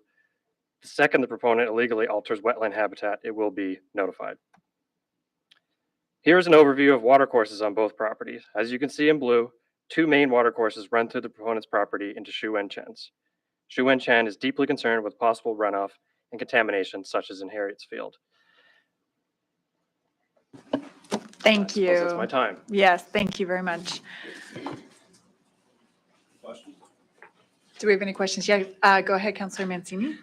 the second the proponent illegally alters wetland habitat, it will be notified. Here's an overview of watercourses on both properties. As you can see in blue, two main watercourses run through the proponent's property into Xu Wenchen's. Xu Wenchen is deeply concerned with possible runoff and contamination, such as in Harriet's Field. Thank you. That's my time. Yes, thank you very much. Do we have any questions? Yeah, go ahead, Councillor Mancini.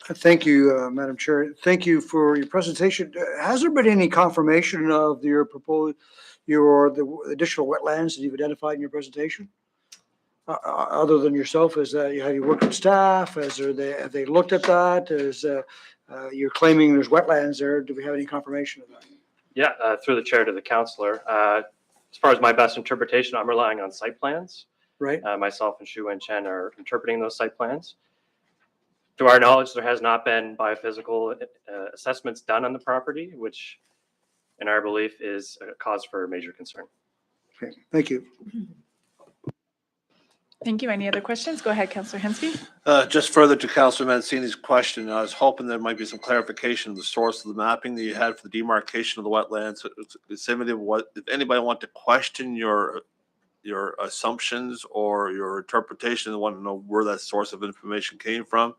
Thank you, Madam Chair. Thank you for your presentation. Has there been any confirmation of your proposed, the additional wetlands that you've identified in your presentation? Other than yourself, have you worked with staff? Have they looked at that? You're claiming there's wetlands there. Do we have any confirmation of that? Yeah, through the chair to the councillor. As far as my best interpretation, I'm relying on site plans. Right. Myself and Xu Wenchen are interpreting those site plans. To our knowledge, there has not been biophysical assessments done on the property, which in our belief is a cause for major concern. Okay, thank you. Thank you. Any other questions? Go ahead, Councillor Hensky. Just further to Councillor Mancini's question, I was hoping there might be some clarification of the source of the mapping that you had for the demarcation of the wetlands. If anybody want to question your assumptions or your interpretation, they want to know where that source of information came from.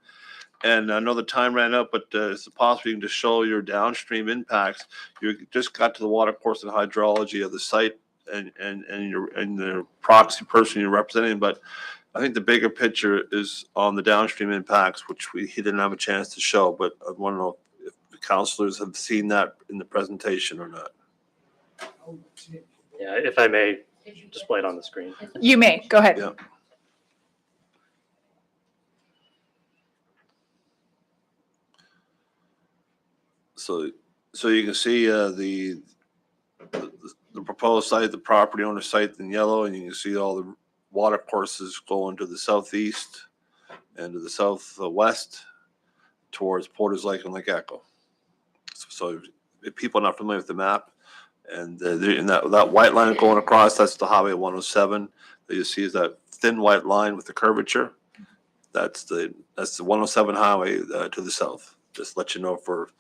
And I know the time ran out, but is it possible you can just show your downstream impacts? You just got to the water course and hydrology of the site and the proxy person you're representing, but I think the bigger picture is on the downstream impacts, which he didn't have a chance to show, but I want to know if the councillors have seen that in the presentation or not. Yeah, if I may display it on the screen. You may. Go ahead. Yeah. So you can see the proposed site, the property owner site in yellow, and you can see all the water courses going to the southeast and to the southwest towards Porter's Lake and Lake Echo. So if people are not familiar with the map, and in that white line going across, that's the Highway 107. That you see is that thin white line with the curvature. That's the 107 highway to the south. Just let you know for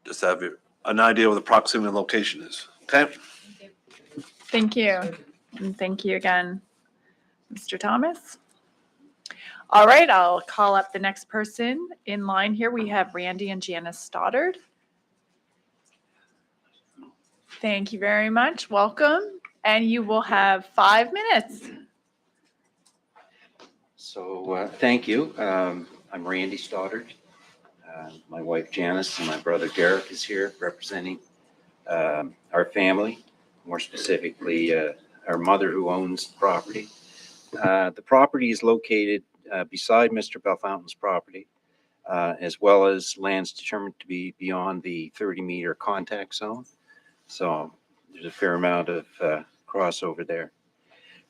just have an idea where the proximity and location is. Okay. Thank you. And thank you again, Mr. Thomas. All right, I'll call up the next person in line here. We have Randy and Janice Stoddard. Thank you very much. Welcome. And you will have 5 minutes. So thank you. I'm Randy Stoddard. My wife Janice and my brother Derek is here representing our family, more specifically our mother who owns the property. The property is located beside Mr. Belfountain's property, as well as lands determined to be beyond the 30-meter contact zone. So there's a fair amount of crossover there.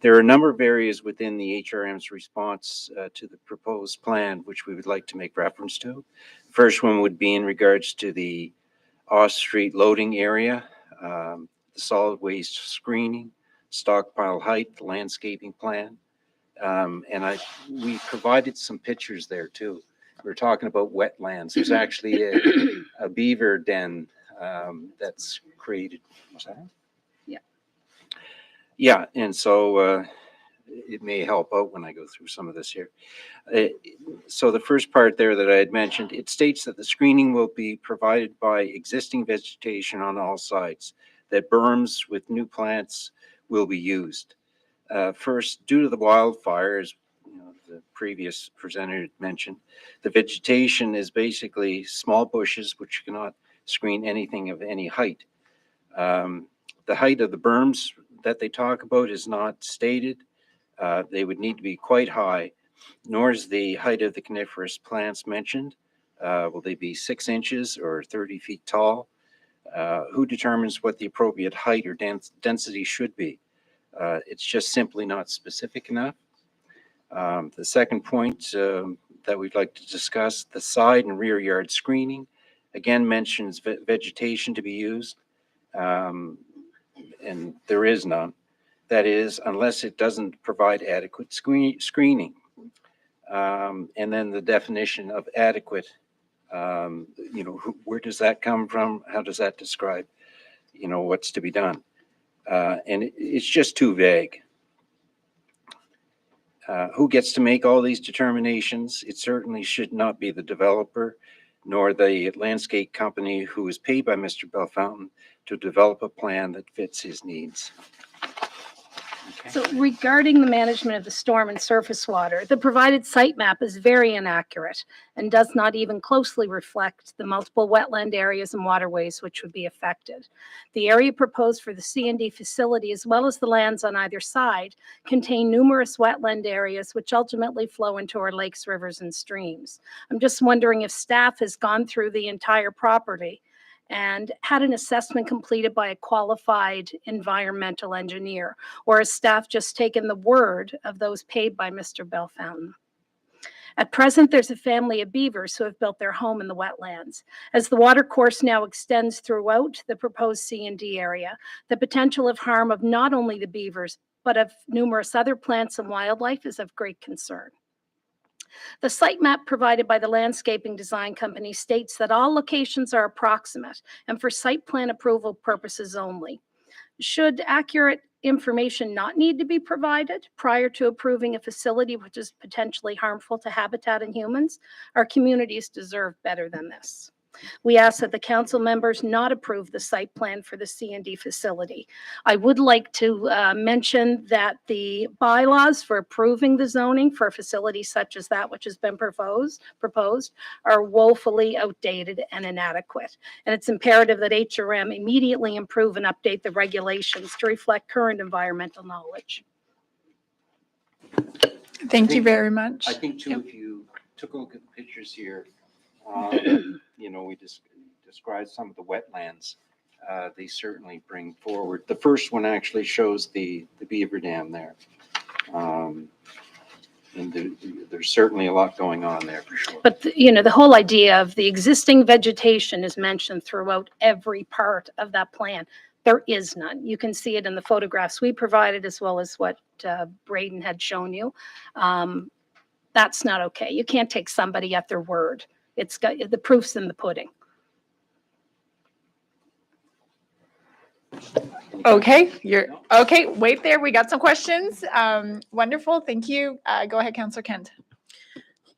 There are a number of areas within the HRM's response to the proposed plan which we would like to make reference to. The first one would be in regards to the off-street loading area, the solid waste screening, stockpile height, the landscaping plan. And we provided some pictures there too. We're talking about wetlands. There's actually a beaver den that's created. What's that? Yeah, and so it may help out when I go through some of this here. So the first part there that I had mentioned, it states that the screening will be provided by existing vegetation on all sides, that berms with new plants will be used. First, due to the wildfires, the previous presenter had mentioned, the vegetation is basically small bushes which cannot screen anything of any height. The height of the berms that they talk about is not stated. They would need to be quite high, nor is the height of the coniferous plants mentioned. Will they be 6 inches or 30 feet tall? Who determines what the appropriate height or density should be? It's just simply not specific enough. The second point that we'd like to discuss, the side and rear yard screening, again mentions vegetation to be used. And there is none. That is, unless it doesn't provide adequate screening. And then the definition of adequate, where does that come from? How does that describe, what's to be done? And it's just too vague. Who gets to make all these determinations? It certainly should not be the developer, nor the landscape company who is paid by Mr. Belfountain to develop a plan that fits his needs. Okay. So regarding the management of the storm and surface water, the provided site map is very inaccurate and does not even closely reflect the multiple wetland areas and waterways which would be affected. The area proposed for the C&D facility, as well as the lands on either side, contain numerous wetland areas which ultimately flow into our lakes, rivers, and streams. I'm just wondering if staff has gone through the entire property and had an assessment completed by a qualified environmental engineer, or has staff just taken the word of those paid by Mr. Belfountain? At present, there's a family of beavers who have built their home in the wetlands. As the water course now extends throughout the proposed C&D area, the potential of harm of not only the beavers, but of numerous other plants and wildlife is of great concern. The site map provided by the landscaping design company states that all locations are approximate and for site plan approval purposes only. Should accurate information not need to be provided prior to approving a facility which is potentially harmful to habitat and humans? Our communities deserve better than this. We ask that the council members not approve the site plan for the C&D facility. I would like to mention that the bylaws for approving the zoning for a facility such as that which has been proposed are woefully outdated and inadequate. And it's imperative that HRM immediately improve and update the regulations to reflect current environmental knowledge. Thank you very much. I think too, if you took a look at the pictures here, We just described some of the wetlands. They certainly bring forward. The first one actually shows the beaver dam there. And there's certainly a lot going on there for sure. But, the whole idea of the existing vegetation is mentioned throughout every part of that plan. There is none. You can see it in the photographs we provided as well as what Braden had shown you. That's not okay. You can't take somebody at their word. It's got the proof's in the pudding. Okay, okay. Wait there. We got some questions. Wonderful. Thank you. Go ahead, Councillor Kent.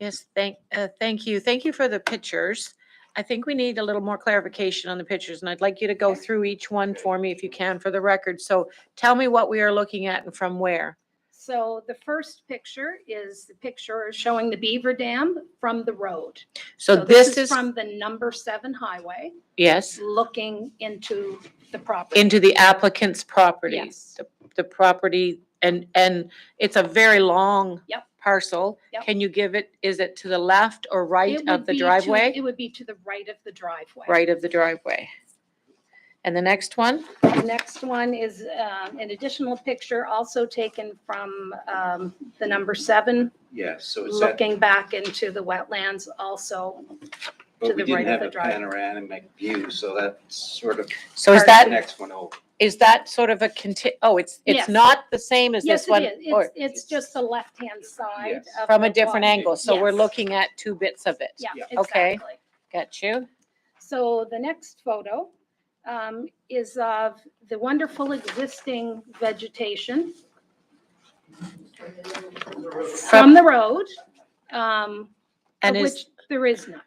Yes, thank you. Thank you for the pictures. I think we need a little more clarification on the pictures, and I'd like you to go through each one for me if you can for the record. So tell me what we are looking at and from where. So the first picture is the picture showing the beaver dam from the road. So this is from the number 7 highway. Yes. Looking into the property. Into the applicant's property. Yes. The property, and it's a very long parcel. Yep. Can you give it, is it to the left or right of the driveway? It would be to the right of the driveway. Right of the driveway. And the next one? The next one is an additional picture also taken from the number 7. Yes, so it's looking back into the wetlands also but to we the right didn't of have the a driveway. panoramic view, so that's sort of So is the that, next one over. is that sort of a it's Yes. not the same as Yes, this one? it is. or It's just the left-hand side. Yes. of From a the different lot. angle, so we're Yes. looking at 2 bits of it? Yeah, Okay. exactly. Got you. So the next photo is of the wonderful existing vegetation from the road, And of is, which there is none.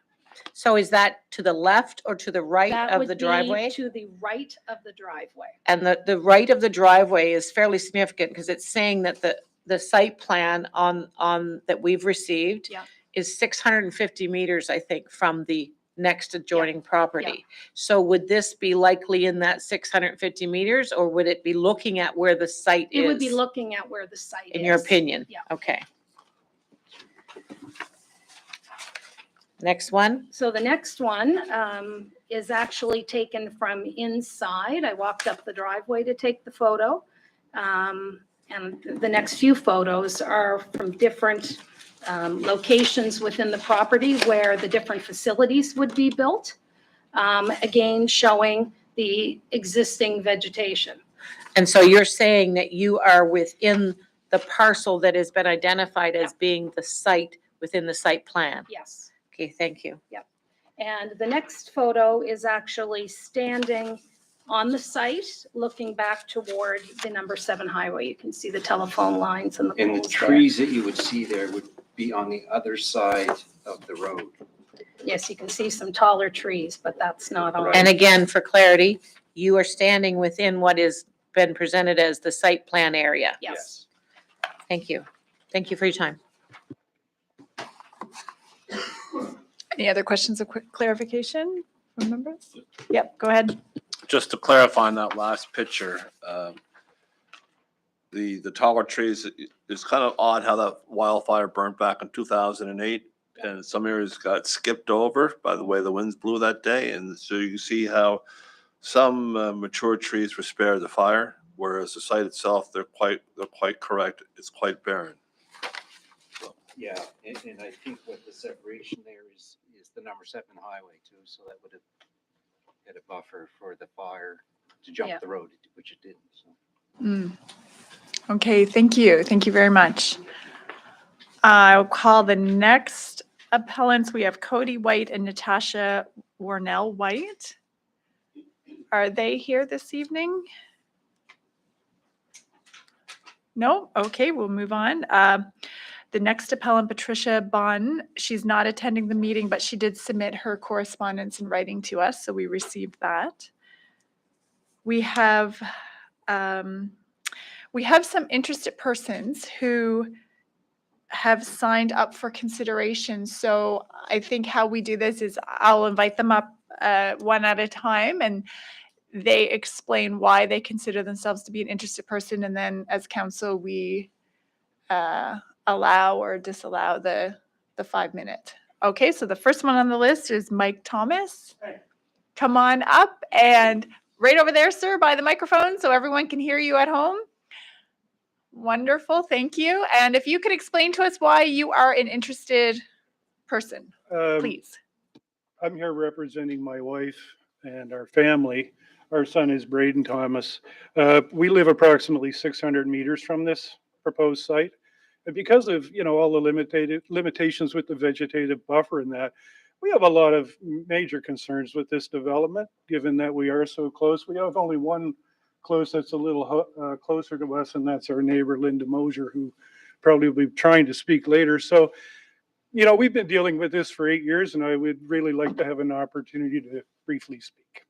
so is that to the left or to the right That of would the be driveway? to the right of the driveway. And the right of the driveway is fairly significant because it's saying that the site plan on that we've received Yeah. is 650 meters, I think, from the next adjoining property. So would this be likely in that 650 meters, or would it be looking at where the site is? It would be looking at where the site is. In your opinion? Yeah. Okay. Next one? So the next one is actually taken from inside. I walked up the driveway to take the photo. And the next few photos are from different locations within the property where the different facilities would be built. Again, showing the existing vegetation. And so you're saying that you are within the parcel that has been identified as being the site within the site plan? Yes. Okay, thank you. Yep. And the next photo is actually standing on the site, looking back toward the number 7 highway. You can see the telephone lines and the And the poles there. trees that you would see there would be on the other side of the road. Yes, you can see some taller trees, but that's not on. And again, for clarity, you are standing within what has been presented as the site plan area. Yes. Thank you. Thank you for your time. Any other questions of quick clarification from members? Yep, go ahead. Just to clarify on that last picture, the taller trees, it's kind of odd how that wildfire burnt back in 2008. And some areas got skipped over by the way the winds blew that day. And so you see how some mature trees were spared the fire, whereas the site itself, they're quite correct. It's quite barren. Yeah, and I think what the separation there is the number 7 highway too, so that would have had a buffer for the fire to jump Yeah. the road, which it didn't, so. Okay, thank you. Thank you very much. I'll call the next appellants. We have Cody White and Natasha Warnell White. Are they here this evening? No? Okay, we'll move on. The next appellant, Patricia Bunn, she's not attending the meeting, but she did submit her correspondence in writing to us, so we received that. We have some interested persons who have signed up for consideration. So I think how we do this is I'll invite them up one at a time, and they explain why they consider themselves to be an interested person. And then as council, we allow or disallow the 5-minute Okay, so the first one on the list is Mike Thomas. Come on up and right over there, sir, by the microphone so everyone can hear you at home. Wonderful, thank you. And if you could explain to us why you are an interested person, please. I'm here representing my wife and our family. Our son is Braden Thomas. We live approximately 600 meters from this proposed site. And because of, all the limitations with the vegetative buffer and that, we have a lot of major concerns with this development, given that we are so close. We have only one close that's a little closer to us, and that's our neighbor, Linda Mosier, who probably will be trying to speak later. So, we've been dealing with this for 8 years, and I would really like to have an opportunity to briefly speak.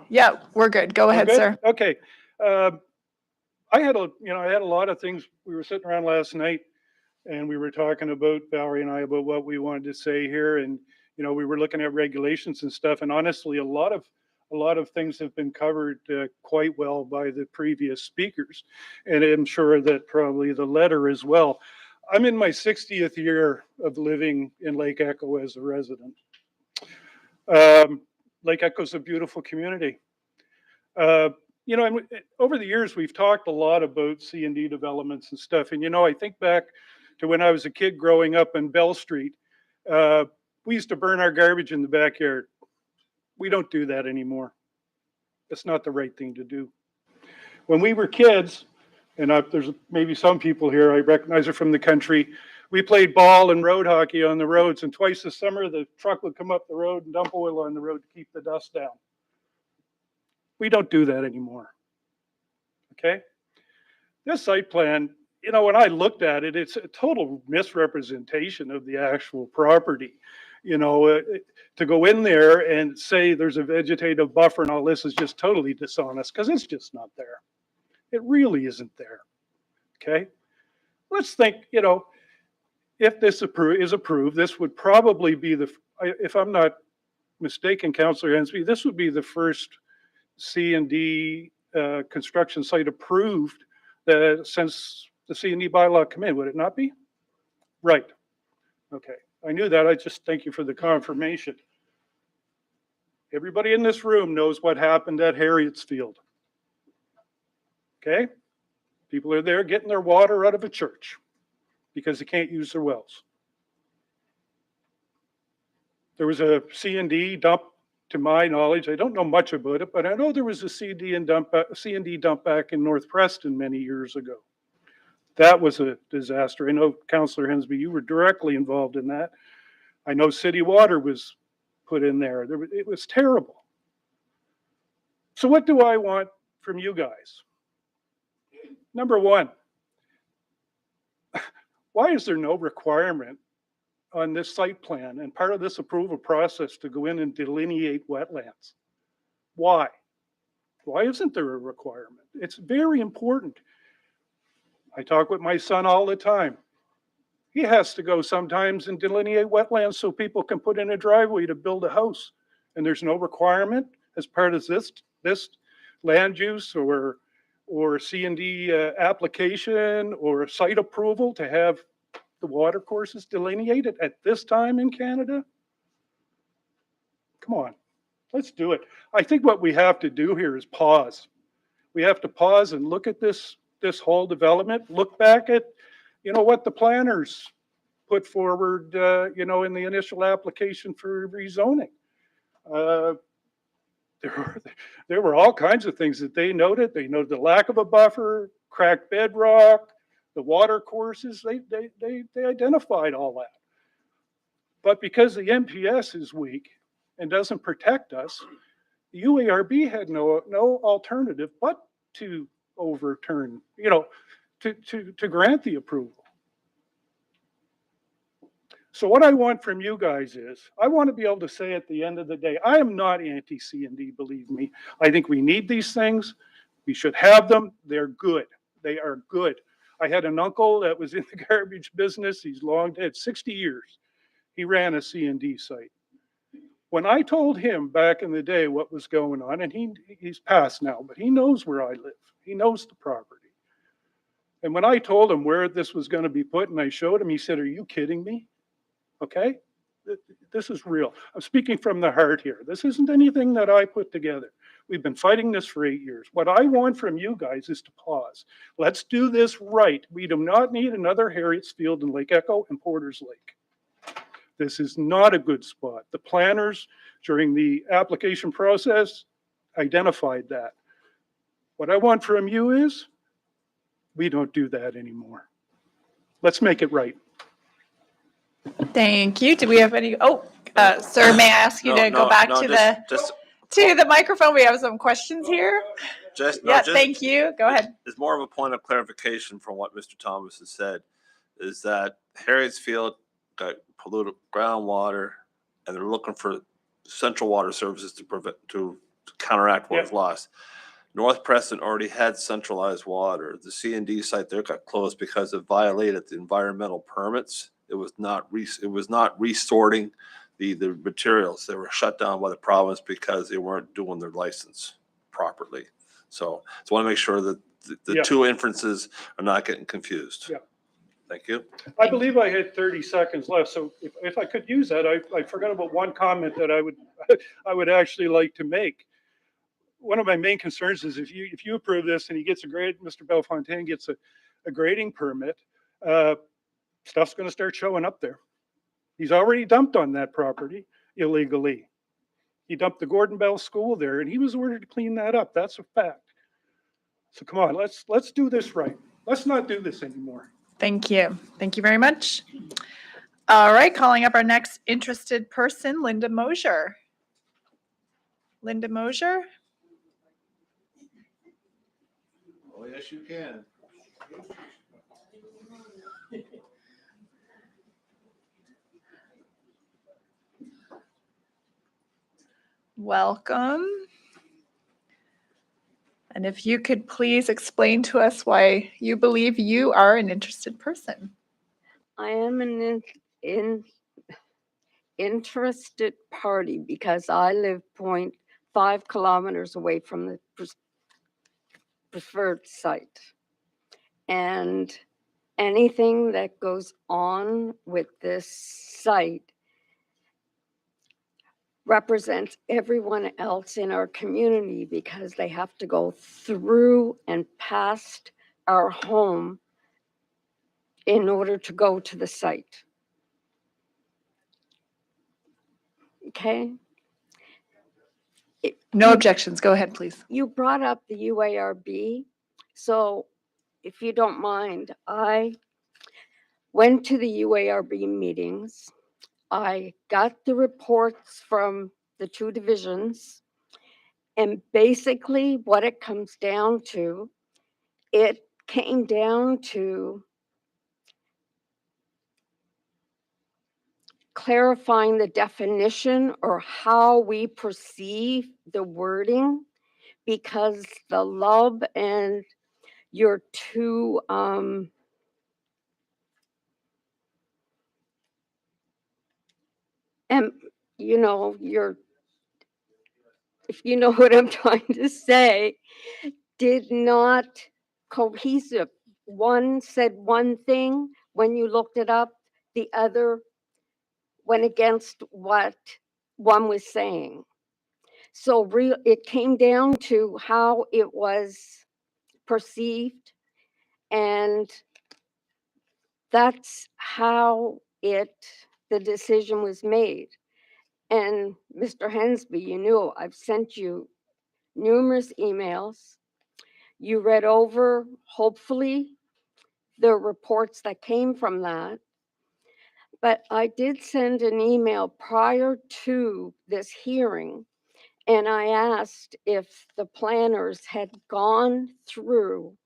Yeah, we're good. Go ahead, sir. Okay. I had a lot of things. We were sitting around last night, and we were talking about, Valerie and I, about what we wanted to say here, and we were looking at regulations and stuff. And honestly, a lot of things have been covered quite well by the previous speakers, and I'm sure that probably the letter as well. I'm in my 60th year of living in Lake Echo as a resident. Lake Echo is a beautiful community. And over the years, we've talked a lot about C&D developments and stuff. And, I think back to when I was a kid growing up in Bell Street. We used to burn our garbage in the backyard. We don't do that anymore. It's not the right thing to do. When we were kids, and there's maybe some people here, I recognize are from the country, we played ball and road hockey on the roads. And twice a summer, the truck would come up the road and dump oil on the road to keep the dust down. We don't do that anymore. Okay? This site plan, when I looked at it, it's a total misrepresentation of the actual property. To go in there and say there's a vegetative buffer and all this is just totally dishonest, because it's just not there. It really isn't there. Okay? Let's think, if this is approved, this would probably be if I'm not mistaken, Councillor Hensby, this would be the first C&D construction site approved since the C&D bylaw came in, would it not be? Right. Okay. I knew that. I just thank you for the confirmation. Everybody in this room knows what happened at Harriet's Field. Okay? People are there getting their water out of a church because they can't use their wells. There was a C&D dump. To my knowledge, I don't know much about it, but I know there was a C&D dump back in North Preston many years ago. That was a disaster. I know, Councillor Hensby, you were directly involved in that. I know city water was put in there. It was terrible. So what do I want from you guys? Number one, why is there no requirement on this site plan and part of this approval process to go in and delineate wetlands? Why? Why isn't there a requirement? It's very important. I talk with my son all the time. He has to go sometimes and delineate wetlands so people can put in a driveway to build a house. And there's no requirement as part of this land use or C&D application or site approval to have the water courses delineated at this time in Canada? Come on, let's do it. I think what we have to do here is pause. We have to pause and look at this whole development, look back at, what the planners put forward, in the initial application for rezoning. There were all kinds of things that they noted. They noted the lack of a buffer, cracked bedrock, the water courses, they identified all that. But because the NPS is weak and doesn't protect us, the UARB had no alternative but to overturn, to grant the approval. So what I want from you guys is, I want to be able to say at the end of the day, I am not anti-C&D, believe me. I think we need these things. We should have them. They're good. They are good. I had an uncle that was in the garbage business. He's long dead, 60 years. He ran a C&D site. When I told him back in the day what was going on, and he's passed now, but he knows where I live. He knows the property. And when I told him where this was going to be put and I showed him, he said, "Are you kidding me?" Okay? This is real. I'm speaking from the heart here. This isn't anything that I put together. We've been fighting this for 8 years. What I want from you guys is to pause. Let's do this right. We do not need another Harriet's Field in Lake Echo and Porter's Lake. This is not a good spot. The planners during the application process identified that. What I want from you is we don't do that anymore. Let's make it right. Thank you. Do we have any, sir, may I ask you to go back to the microphone? We have some questions here. Thank you. Go ahead. It's more of a point of clarification from what Mr. Thomas has said, is that Harriet's Field got polluted groundwater, and they're looking for central water services to counteract what was lost. North Preston already had centralized water. The C&D site there got closed because it violated the environmental permits. It was not resorting the materials. They were shut down by the province because they weren't doing their license properly. So I want to make sure that the two inferences are not getting confused. Yeah. Thank you. I believe I had 30 seconds left, so if I could use that, I forgot about one comment that I would actually like to make. One of my main concerns is if you approve this and he gets a grade, Mr. Bellefontaine gets a grading permit, stuff's going to start showing up there. He's already dumped on that property illegally. He dumped the Gordon Bell School there, and he was ordered to clean that up. That's a fact. So come on, let's do this right. Let's not do this anymore. Thank you. Thank you very much. All right, calling up our next interested person, Linda Mosier. Linda Mosier? Oh, yes, you can. Welcome. And if you could please explain to us why you believe you are an interested person. I am an interested party because I live 0.5 kilometers away from the preferred site. And anything that goes on with this site represents everyone else in our community because they have to go through and past our home in order to go to the site. Okay? No objections. Go ahead, please. You brought up the UARB. So if you don't mind, I went to the UARB meetings. I got the reports from the two divisions. And basically what it comes down to, it came down to clarifying the definition or how we perceive the wording, because the LUB and your two and if you know what I'm trying to say, did not cohesive. One said one thing when you looked it up, the other went against what one was saying. So it came down to how it was perceived, and that's how the decision was made. And Mr. Hensby, you knew I've sent you numerous emails. You read over, hopefully, the reports that came from that. But I did send an email prior to this hearing, and I asked if the planners had gone through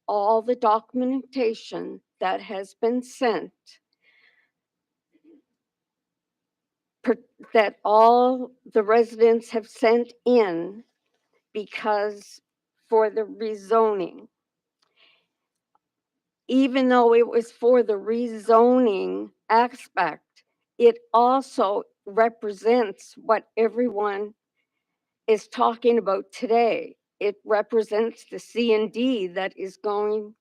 all the documentation that has been sent, that all the residents have sent in, because for the rezoning, even though it was for the rezoning aspect, it also represents what everyone is talking about today. It represents the C&D that is going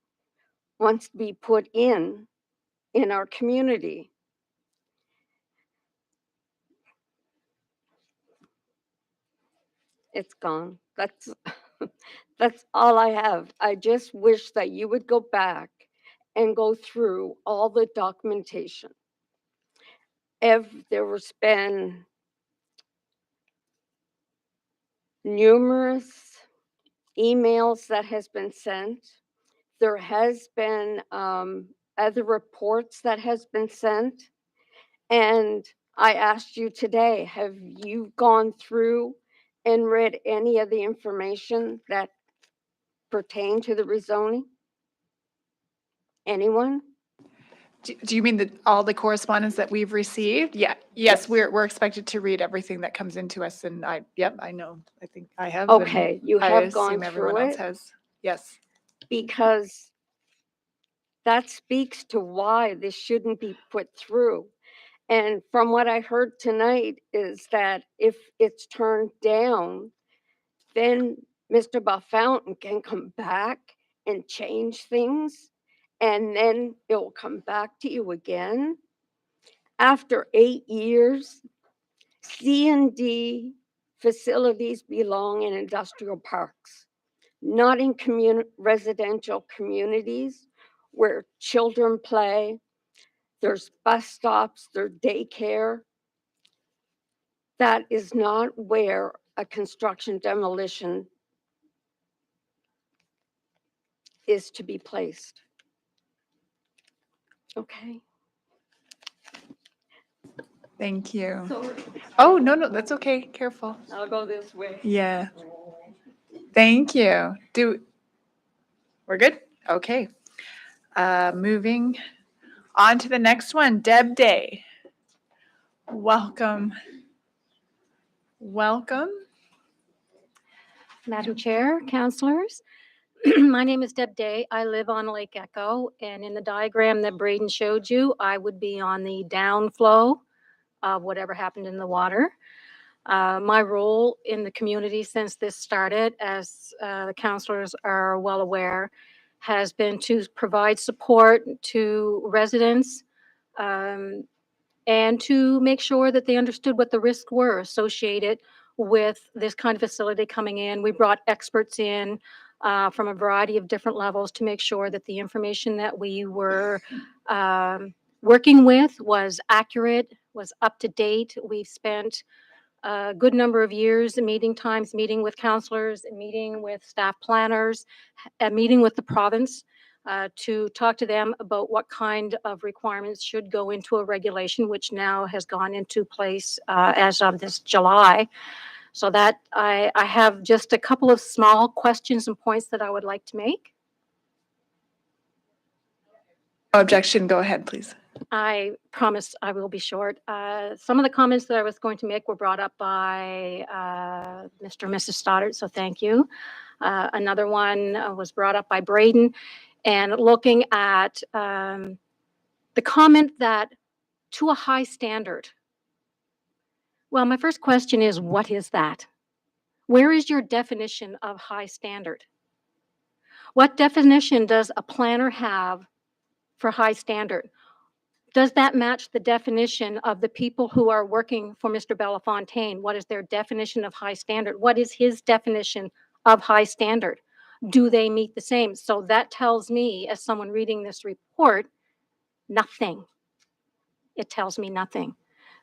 wants to be put in our community. It's gone. That's all I have. I just wish that you would go back and go through all the documentation. If there was been numerous emails that has been sent, there has been other reports that has been sent, and I asked you today, have you gone through and read any of the information that pertain to the rezoning? Anyone? Do you mean all the correspondence that we've received? Yeah, yes, we're expected to read everything that comes into us, and I know, I think I have. and Okay, you I have gone assume everyone through else it? has. Yes. Because that speaks to why this shouldn't be put through. And from what I heard tonight is that if it's turned down, then Mr. Buffountain can come back and change things, and then it will come back to you again. After 8 years, C&D facilities belong in industrial parks, not in residential communities where children play. There's bus stops, there's daycare. That is not where a construction demolition is to be placed. Okay. Thank you. Sorry. Oh, no, that's okay. Careful. I'll go this way. Yeah. Thank you. We're good? Okay. Moving on to the next one, Deb Day. Welcome. Welcome. Madam Chair, councillors, my name is Deb Day. I live on Lake Echo, and in the diagram that Braden showed you, I would be on the downflow of whatever happened in the water. My role in the community since this started, as the councillors are well aware, has been to provide support to residents and to make sure that they understood what the risks were associated with this kind of facility coming in. We brought experts in from a variety of different levels to make sure that the information that we were working with was accurate, was up to date. We've spent a good number of years meeting with counselors, meeting with staff planners, meeting with the province to talk to them about what kind of requirements should go into a regulation, which now has gone into place as of this July. So that I have just a couple of small questions and points that I would like to make. No objection. Go ahead, please. I promise I will be short. Some of the comments that I was going to make were brought up by Mr. and Mrs. Stoddart, so thank you. Another one was brought up by Braden, and looking at the comment that to a high standard. Well, my first question is, what is that? Where is your definition of high standard? What definition does a planner have for high standard? Does that match the definition of the people who are working for Mr. Belafontaine? What is their definition of high standard? What is his definition of high standard? Do they meet the same? So that tells me, as someone reading this report, nothing. It tells me nothing.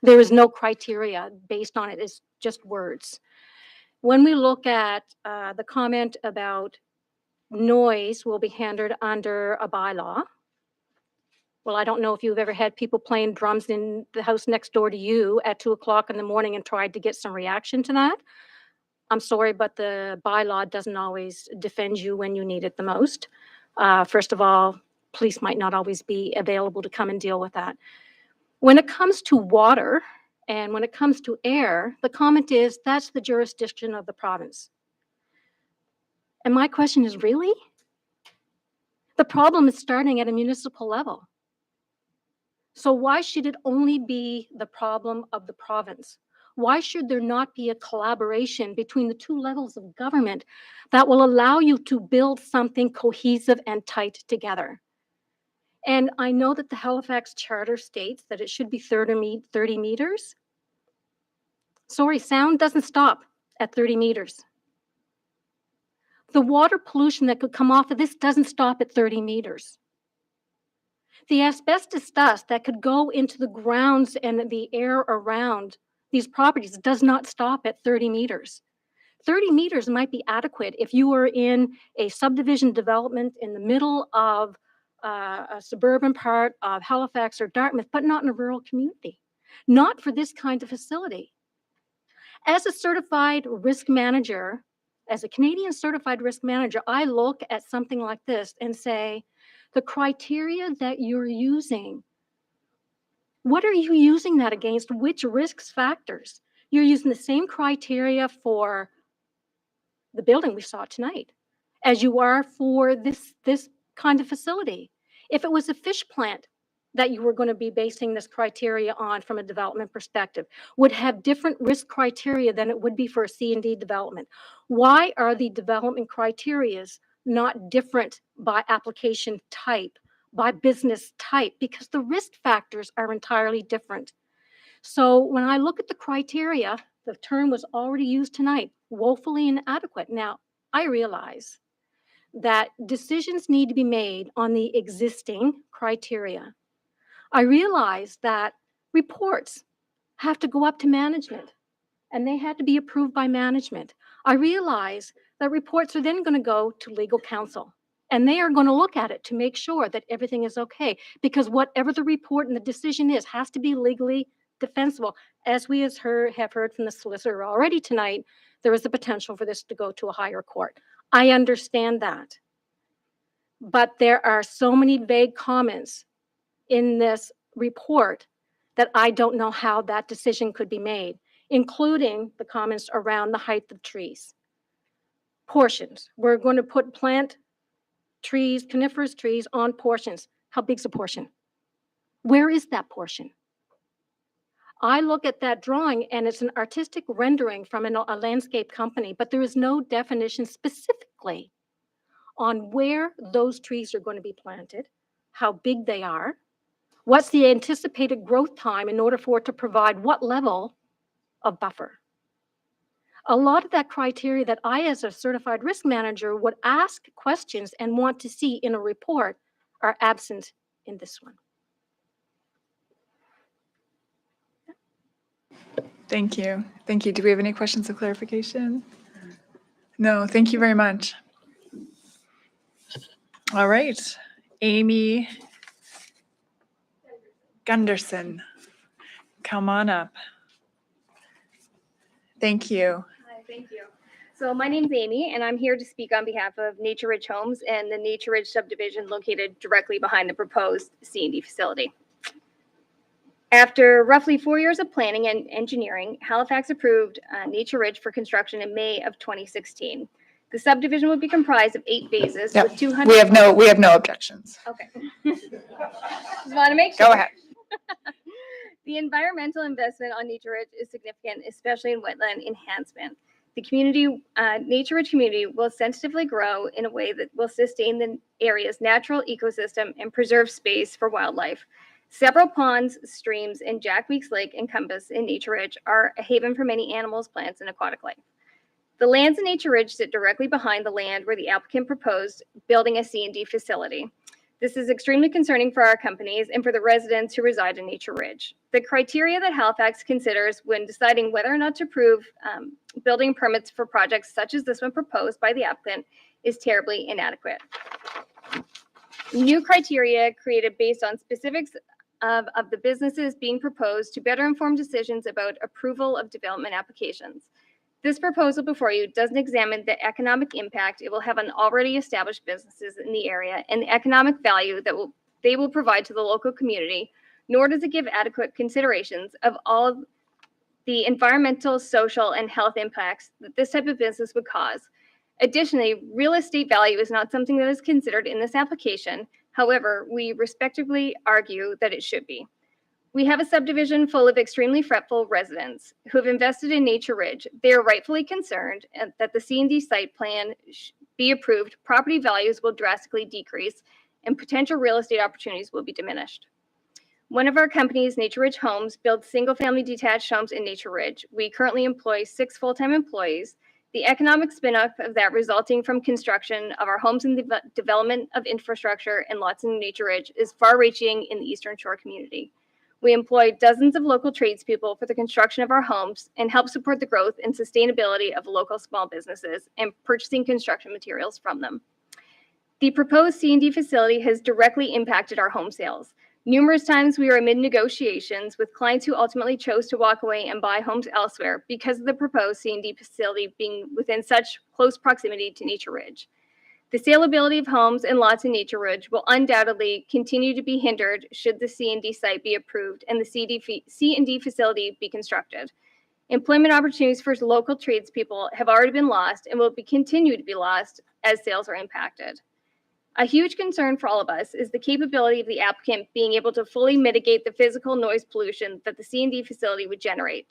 There is no criteria based on it. It's just words. When we look at the comment about noise will be handled under a bylaw. Well, I don't know if you've ever had people playing drums in the house next door to you at 2:00 in the morning and tried to get some reaction to that. I'm sorry, but the bylaw doesn't always defend you when you need it the most. First of all, police might not always be available to come and deal with that. When it comes to water and when it comes to air, the comment is that's the jurisdiction of the province. And my question is, really? The problem is starting at a municipal level. So why should it only be the problem of the province? Why should there not be a collaboration between the two levels of government that will allow you to build something cohesive and tight together? And I know that the Halifax Charter states that it should be 30 meters. Sorry, sound doesn't stop at 30 meters. The water pollution that could come off of this doesn't stop at 30 meters. The asbestos dust that could go into the grounds and the air around these properties does not stop at 30 meters. 30 meters might be adequate if you were in a subdivision development in the middle of a suburban part of Halifax or Dartmouth, but not in a rural community. Not for this kind of facility. As a certified risk manager, as a Canadian certified risk manager, I look at something like this and say, the criteria that you're using, what are you using that against? Which risks factors? You're using the same criteria for the building we saw tonight as you are for this kind of facility. If it was a fish plant that you were going to be basing this criteria on from a development perspective, would have different risk criteria than it would be for a C&D development. Why are the development criterias not different by application type, by business type? Because the risk factors are entirely different. So when I look at the criteria, the term was already used tonight, woefully inadequate. Now, I realize that decisions need to be made on the existing criteria. I realize that reports have to go up to management and they had to be approved by management. I realize that reports are then going to go to legal counsel and they are going to look at it to make sure that everything is okay, because whatever the report and the decision is has to be legally defensible. As we have heard from the solicitor already tonight, there is the potential for this to go to a higher court. I understand that. But there are so many vague comments in this report that I don't know how that decision could be made, including the comments around the height of trees. Portions. We're going to plant trees, coniferous trees on portions. How big's a portion? Where is that portion? I look at that drawing and it's an artistic rendering from a landscape company, but there is no definition specifically on where those trees are going to be planted, how big they are, what's the anticipated growth time in order for it to provide what level of buffer. A lot of that criteria that I, as a certified risk manager, would ask questions and want to see in a report are absent in this one. Thank you. Thank you. Do we have any questions of clarification? No, thank you very much. All right. Amy Gunderson, come on up. Thank you. Hi, thank you. So my name's Amy, and I'm here to speak on behalf of Nature Ridge Homes and the Nature Ridge subdivision located directly behind the proposed C&D facility. After roughly 4 years of planning and engineering, Halifax approved Nature Ridge for construction in May of 2016. The subdivision would be comprised of 8 phases Yep. with 200. We have no objections. Okay. Just want to make sure. Go ahead. The environmental investment on Nature Ridge is significant, especially in wetland enhancement. The community, Nature Ridge community, will sensitively grow in a way that will sustain the area's natural ecosystem and preserve space for wildlife. Several ponds, streams, and Jack Weeks Lake encompassed in Nature Ridge are a haven for many animals, plants, and aquatic life. The lands in Nature Ridge sit directly behind the land where the applicant proposed building a C&D facility. This is extremely concerning for our companies and for the residents who reside in Nature Ridge. The criteria that Halifax considers when deciding whether or not to approve building permits for projects such as this one proposed by the applicant is terribly inadequate. New criteria created based on specifics of the businesses being proposed to better inform decisions about approval of development applications. This proposal before you doesn't examine the economic impact it will have on already established businesses in the area and the economic value that they will provide to the local community, nor does it give adequate considerations of all of the environmental, social, and health impacts that this type of business would cause. Additionally, real estate value is not something that is considered in this application. However, we respectively argue that it should be. We have a subdivision full of extremely fretful residents who have invested in Nature Ridge. They are rightfully concerned that the C&D site plan be approved. Property values will drastically decrease, and potential real estate opportunities will be diminished. One of our companies, Nature Ridge Homes, builds single-family detached homes in Nature Ridge. We currently employ 6 full-time employees. The economic spin-off of that resulting from construction of our homes and development of infrastructure and lots in Nature Ridge is far-reaching in the Eastern Shore community. We employ dozens of local tradespeople for the construction of our homes and help support the growth and sustainability of local small businesses and purchasing construction materials from them. The proposed C&D facility has directly impacted our home sales. Numerous times we are amid negotiations with clients who ultimately chose to walk away and buy homes elsewhere because of the proposed C&D facility being within such close proximity to Nature Ridge. The saleability of homes and lots in Nature Ridge will undoubtedly continue to be hindered should the C&D site be approved and the C&D facility be constructed. Employment opportunities for local tradespeople have already been lost and will continue to be lost as sales are impacted. A huge concern for all of us is the capability of the applicant being able to fully mitigate the physical noise pollution that the C&D facility would generate.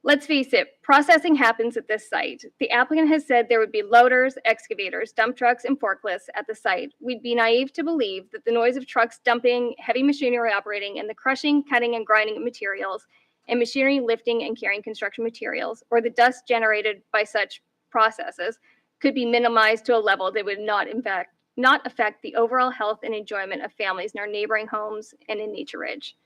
Let's face it, processing happens at this site. The applicant has said there would be loaders, excavators, dump trucks, and forklifts at the site. We'd be naive to believe that the noise of trucks dumping, heavy machinery operating, and the crushing, cutting, and grinding of materials, and machinery lifting and carrying construction materials, or the dust generated by such processes, could be minimized to a level that would not affect the overall health and enjoyment of families in our neighboring homes and in Nature Ridge.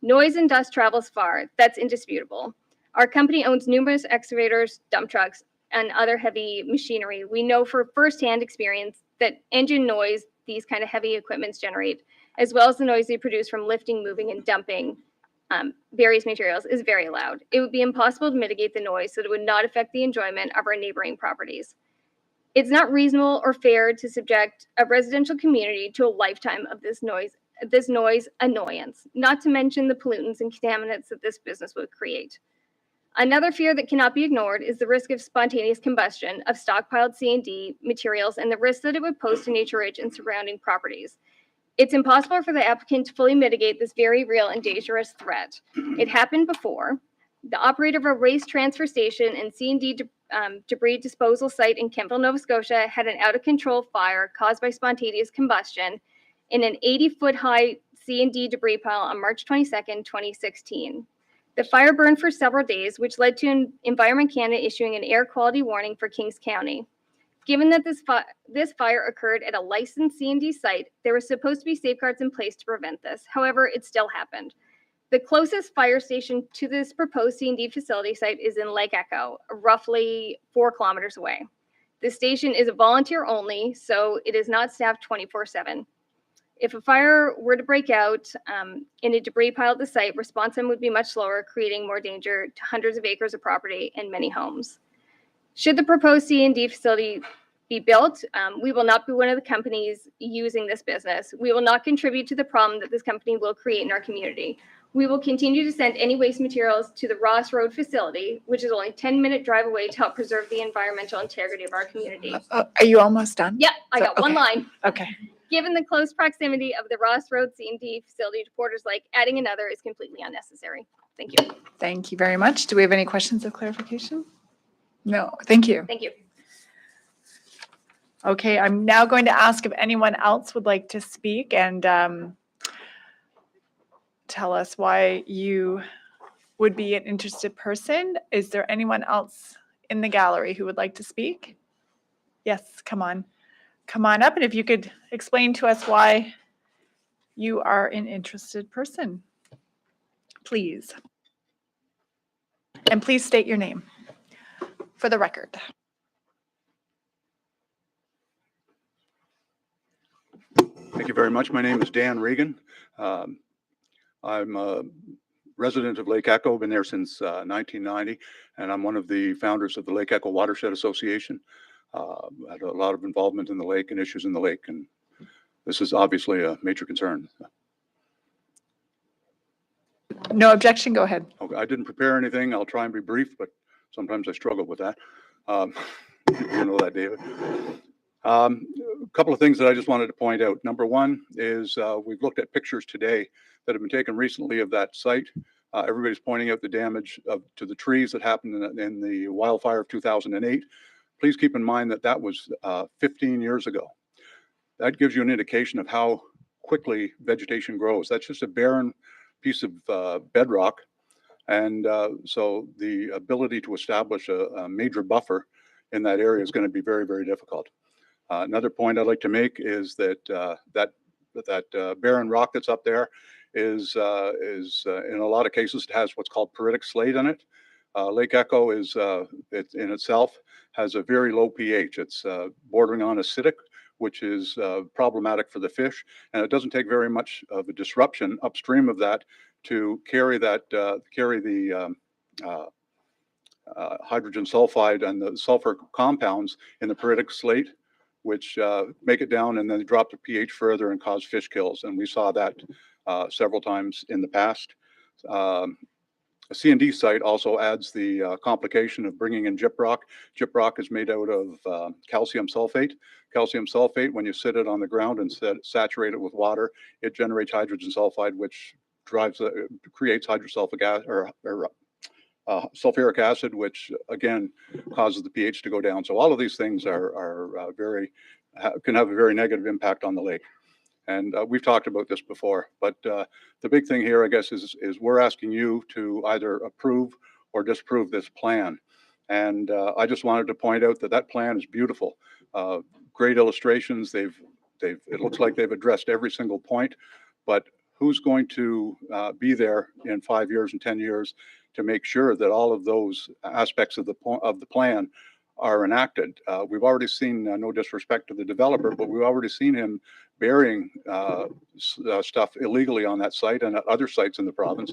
Noise and dust travels far, that's indisputable. Our company owns numerous excavators, dump trucks, and other heavy machinery. We know for firsthand experience that engine noise these kind of heavy equipments generate, as well as the noise they produce from lifting, moving, and dumping various materials, is very loud. It would be impossible to mitigate the noise so that it would not affect the enjoyment of our neighboring properties. It's not reasonable or fair to subject a residential community to a lifetime of this noise annoyance, not to mention the pollutants and contaminants that this business would create. Another fear that cannot be ignored is the risk of spontaneous combustion of stockpiled C&D materials and the risk that it would pose to Nature Ridge and surrounding properties. It's impossible for the applicant to fully mitigate this very real and dangerous threat. It happened before. The operator of a waste transfer station and C&D debris disposal site in Kemptville, Nova Scotia had an out-of-control fire caused by spontaneous combustion in an 80-foot high C&D debris pile on March 22nd, 2016. The fire burned for several days, which led to Environment Canada issuing an air quality warning for Kings County. Given that this fire occurred at a licensed C&D site, there were supposed to be safeguards in place to prevent this. However, it still happened. The closest fire station to this proposed C&D facility site is in Lake Echo, roughly 4 kilometers away. The station is volunteer only, so it is not staffed 24/7. If a fire were to break out in a debris pile at the site, response time would be much slower, creating more danger to hundreds of acres of property and many homes. Should the proposed C&D facility be built, we will not be one of the companies using this business. We will not contribute to the problem that this company will create in our community. We will continue to send any waste materials to the Ross Road facility, which is only a 10-minute drive away, to help preserve the environmental integrity of our community. Are you almost done? Yep, I got one okay. line. Okay. Given the close proximity of the Ross Road C&D facility to Porter's Lake, adding another is completely unnecessary. Thank you. Thank you very much. Do we have any questions of clarification? No, thank you. Thank you. Okay, I'm now going to ask if anyone else would like to speak and tell us why you would be an interested person. Is there anyone else in the gallery who would like to speak? Yes, come on. Come on up, and if you could explain to us why you are an interested person, please. And please state your name for the record. Thank you very much. My name is Dan Regan. I'm a resident of Lake Echo, been there since 1990, and I'm one of the founders of the Lake Echo Watershed Association. Had a lot of involvement in the lake and issues in the lake, and this is obviously a major concern. No objection, go ahead. Okay, I didn't prepare anything. I'll try and be brief, but sometimes I struggle with that. You know that, David. A couple of things that I just wanted to point out. Number one is we've looked at pictures today that have been taken recently of that site. Everybody's pointing out the damage to the trees that happened in the wildfire of 2008. Please keep in mind that that was 15 years ago. that gives you an indication of how quickly vegetation grows. That's just a barren piece of bedrock. And so the ability to establish a major buffer in that area is going to be very, very difficult. Another point I'd like to make is that that barren rock that's up there is in a lot of cases, it has what's called peritic slate in it. Lake Echo is it in itself has a very low pH. It's bordering on acidic, which is problematic for the fish, and it doesn't take very much of a disruption upstream of that to carry the hydrogen sulfide and the sulfur compounds in the peritic slate, which make it down and then drop the pH further and cause fish kills. And we saw that several times in the past. A C&D site also adds the complication of bringing in gyprock. Gyprock is made out of calcium sulfate. Calcium sulfate, when you sit it on the ground and saturate it with water, it generates hydrogen sulfide, which creates hydrosulfuric acid or sulfuric acid, which again causes the pH to go down. So all of these things can have a very negative impact on the lake. And we've talked about this before, but the big thing here, I guess, is we're asking you to either approve or disapprove this plan. And I just wanted to point out that that plan is beautiful. Great illustrations. It looks like they've addressed every single point, but who's going to be there in 5 years and 10 years to make sure that all of those aspects of the plan are enacted? We've already seen, no disrespect to the developer, but we've already seen him burying stuff illegally on that site and at other sites in the province.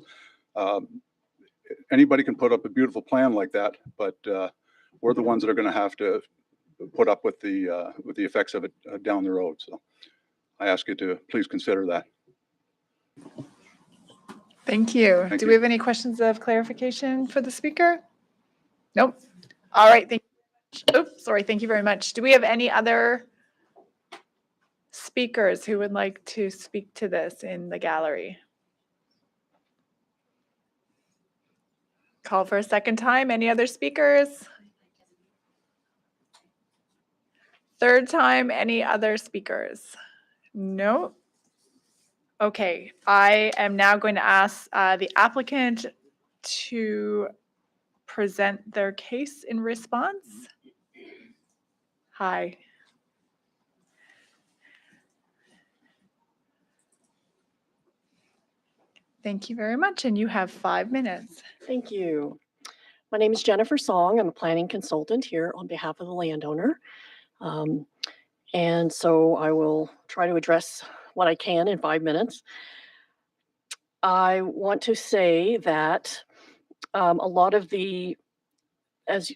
Anybody can put up a beautiful plan like that, but we're the ones that are going to have to put up with the effects of it down the road. So I ask you to please consider that. Thank you. Thank Do you. we have any questions of clarification for the speaker? Nope. All right. Thank you. Oops, sorry. Thank you very much. Do we have any other speakers who would like to speak to this in the gallery? Call for a second time. Any other speakers? Third time. Any other speakers? No. Okay. I am now going to ask the applicant to present their case in response. Hi. Thank you very much. And you have 5 minutes. Thank you. My name is Jennifer Song. I'm a planning consultant here on behalf of the landowner. And so I will try to address what I can in 5 minutes. I want to say that a lot of as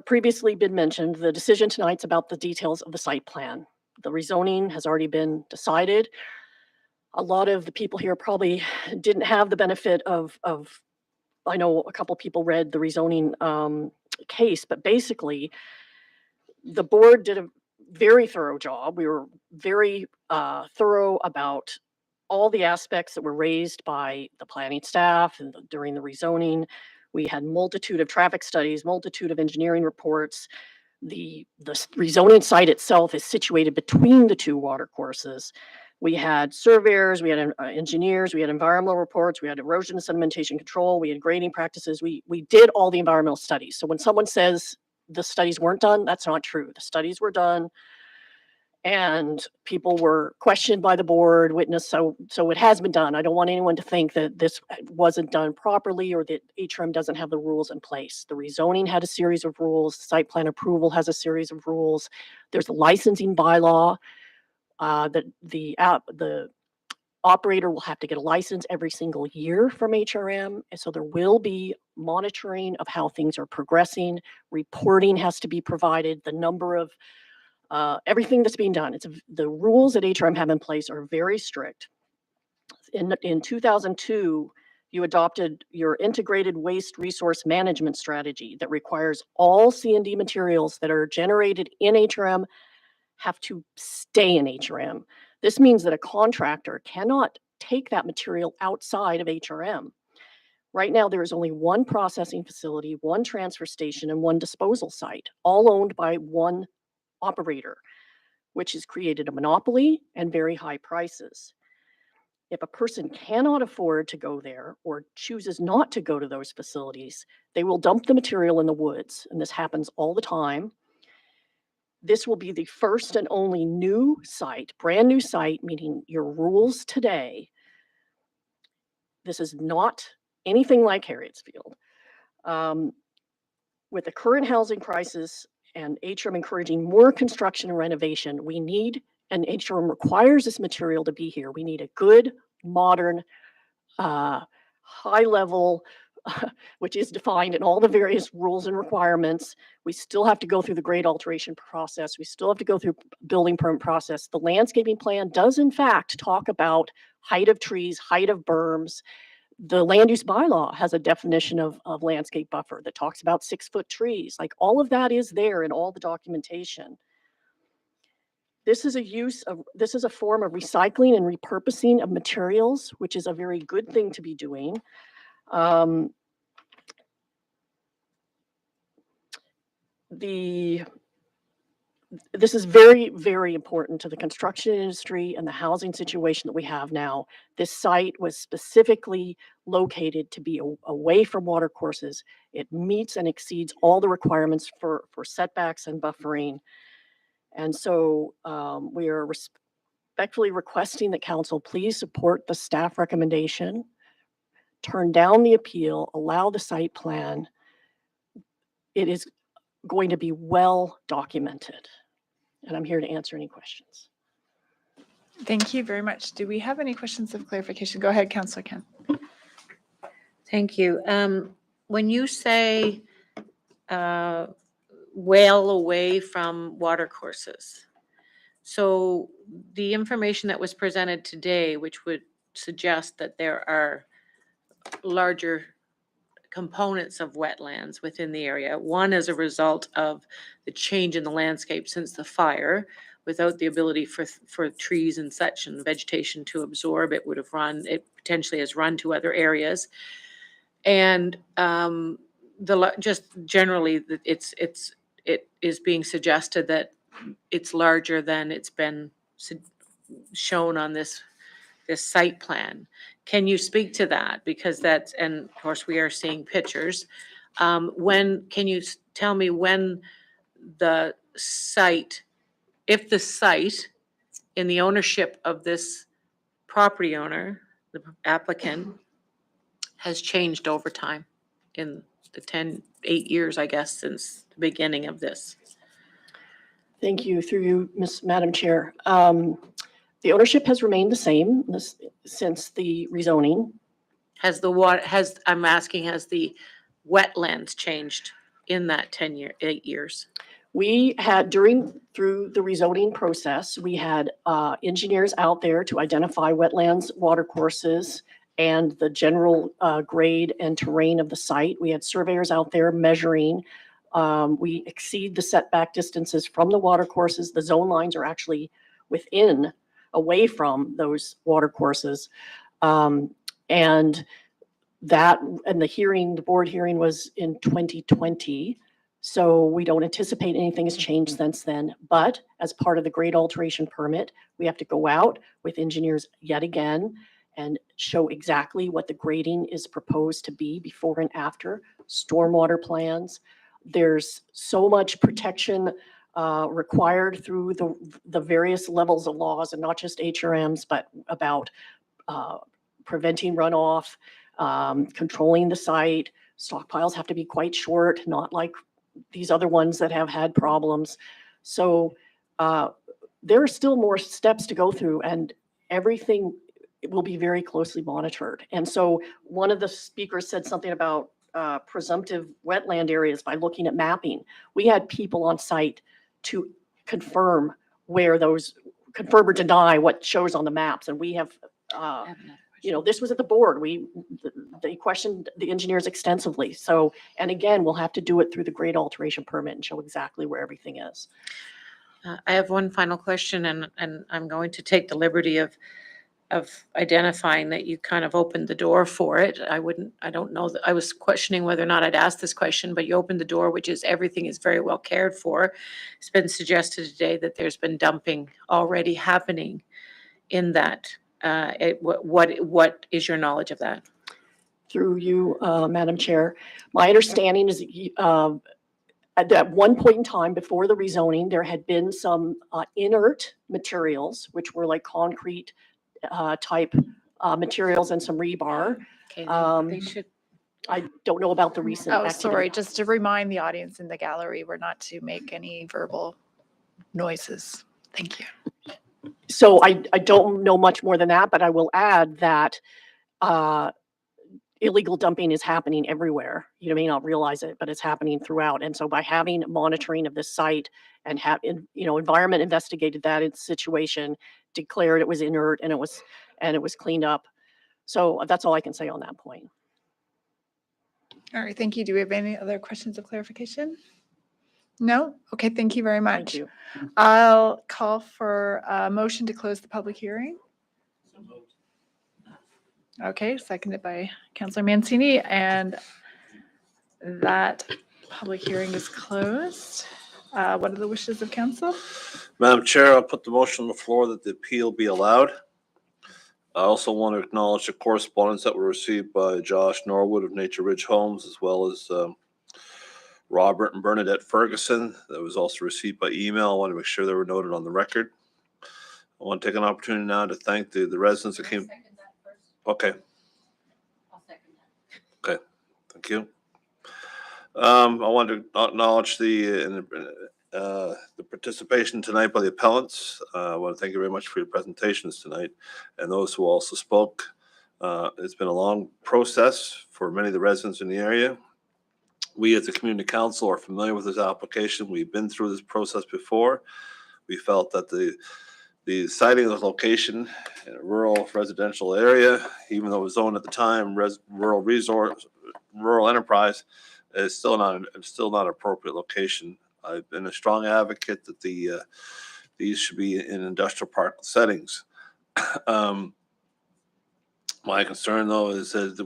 previously been mentioned, the decision tonight's about the details of the site plan. The rezoning has already been decided. A lot of the people here probably didn't have the benefit of I know a couple people read the rezoning case, but basically the board did a very thorough job. We were very thorough about all the aspects that were raised by the planning staff and during the rezoning. We had multitude of traffic studies, multitude of engineering reports. The rezoning site itself is situated between the two water courses. We had surveyors, we had engineers, we had environmental reports, we had erosion and sedimentation control, we had grading practices. We did all the environmental studies. So when someone says the studies weren't done, that's not true. The studies were done and people were questioned by the board, witnessed. So it has been done. I don't want anyone to think that this wasn't done properly or that HRM doesn't have the rules in place. The rezoning had a series of rules. Site plan approval has a series of rules. There's a licensing bylaw that the operator will have to get a license every single year from HRM. And so there will be monitoring of how things are progressing. Reporting has to be provided. The number of everything that's being done. The rules that HRM have in place are very strict. In 2002, you adopted your integrated waste resource management strategy that requires all C&D materials that are generated in HRM have to stay in HRM. This means that a contractor cannot take that material outside of HRM. Right now, there is only one processing facility, one transfer station, and one disposal site, all owned by one operator. which has created a monopoly and very high prices. If a person cannot afford to go there or chooses not to go to those facilities, they will dump the material in the woods, and this happens all the time. This will be the first and only new site, brand new site, meaning your rules today. This is not anything like Harrietsfield. With the current housing prices and HRM encouraging more construction and renovation, we need, and HRM requires this material to be here. We need a good, modern, high level, which is defined in all the various rules and requirements. We still have to go through the grade alteration process. We still have to go through building permit process. The landscaping plan does in fact talk about height of trees, height of berms. The land use bylaw has a definition of landscape buffer that talks about 6-foot trees. Like all of that is there in all the documentation. This is a form of recycling and repurposing of materials, which is a very good thing to be doing. This is very, very important to the construction industry and the housing situation that we have now. This site was specifically located to be away from water courses. It meets and exceeds all the requirements for setbacks and buffering. And so we are respectfully requesting that council please support the staff recommendation, turn down the appeal, allow the site plan. It is going to be well documented. And I'm here to answer any questions. Thank you very much. Do we have any questions of clarification? Go ahead, Councillor Kent. Thank you. When you say well away from water courses, so the information that was presented today, which would suggest that there are larger components of wetlands within the area, one as a result of the change in the landscape since the fire, without the ability for trees and such and vegetation to absorb, it potentially has run to other areas. And just generally, it is being suggested that it's larger than it's been shown on this site plan. Can you speak to that? Because and of course we are seeing pictures. Can you tell me when the site, if the site in the ownership of this property owner, the applicant, has changed over time in the 8 years, I guess, since the beginning of this? Thank you. Through you, Madam Chair. The ownership has remained the same since the rezoning. Has the wetlands changed in that 8 years? We had through the rezoning process, we had engineers out there to identify wetlands, water courses, and the general grade and terrain of the site. We had surveyors out there measuring. We exceed the setback distances from the water courses. The zone lines are actually away from those water courses. And the board hearing was in 2020. So we don't anticipate anything has changed since then. But as part of the grade alteration permit, we have to go out with engineers yet again and show exactly what the grading is proposed to be before and after, stormwater plans. There's so much protection required through the various levels of laws, and not just HRMs, but about preventing runoff, controlling the site. Stockpiles have to be quite short, not like these other ones that have had problems. So there are still more steps to go through, and everything will be very closely monitored. And so one of the speakers said something about presumptive wetland areas by looking at mapping. We had people on site to confirm confirm or deny what shows on the maps. And we have, this was at the board. They questioned the engineers extensively. So, and again, we'll have to do it through the grade alteration permit and show exactly where everything is. I have one final question, and I'm going to take the liberty of identifying that you kind of opened the door for it. I don't know that, I was questioning whether or not I'd ask this question, but you opened the door, which is everything is very well cared for. It's been suggested today that there's been dumping already happening in that. What is your knowledge of that? Through you, Madam Chair, my understanding is at one point in time before the rezoning, there had been some inert materials, which were like concrete type materials and some rebar. Okay, they should. I don't know about the recent Oh, activity. sorry, just to remind the audience in the gallery, we're not to make any verbal noises. Thank you. So I don't know much more than that, but I will add that illegal dumping is happening everywhere. You may not realize it, but it's happening throughout. And so by having monitoring of this site and having, environment investigated that situation, declared it was inert, and it was cleaned up. So that's all I can say on that point. All right, thank you. Do we have any other questions of clarification? No? Okay, thank you very much. Thank you. I'll call for a motion to close the public hearing. Okay, seconded by Councillor Mancini, and that public hearing is closed. What are the wishes of council? Madam Chair, I'll put the motion on the floor that the appeal be allowed. I also want to acknowledge the correspondence that were received by Josh Norwood of Nature Ridge Homes, as well as Robert and Bernadette Ferguson. That was also received by email. I want to make sure they were noted on the record. I want to take an opportunity now to thank the residents that came. Okay. Okay, thank you. I want to acknowledge the participation tonight by the appellants. I want to thank you very much for your presentations tonight, and those who also spoke. It's been a long process for many of the residents in the area. We as a community council are familiar with this application. We've been through this process before. We felt that the siting of the location in a rural residential area, even though it was zoned at the time rural enterprise, is still not an appropriate location. I've been a strong advocate that these should be in industrial park settings. My concern, though, is that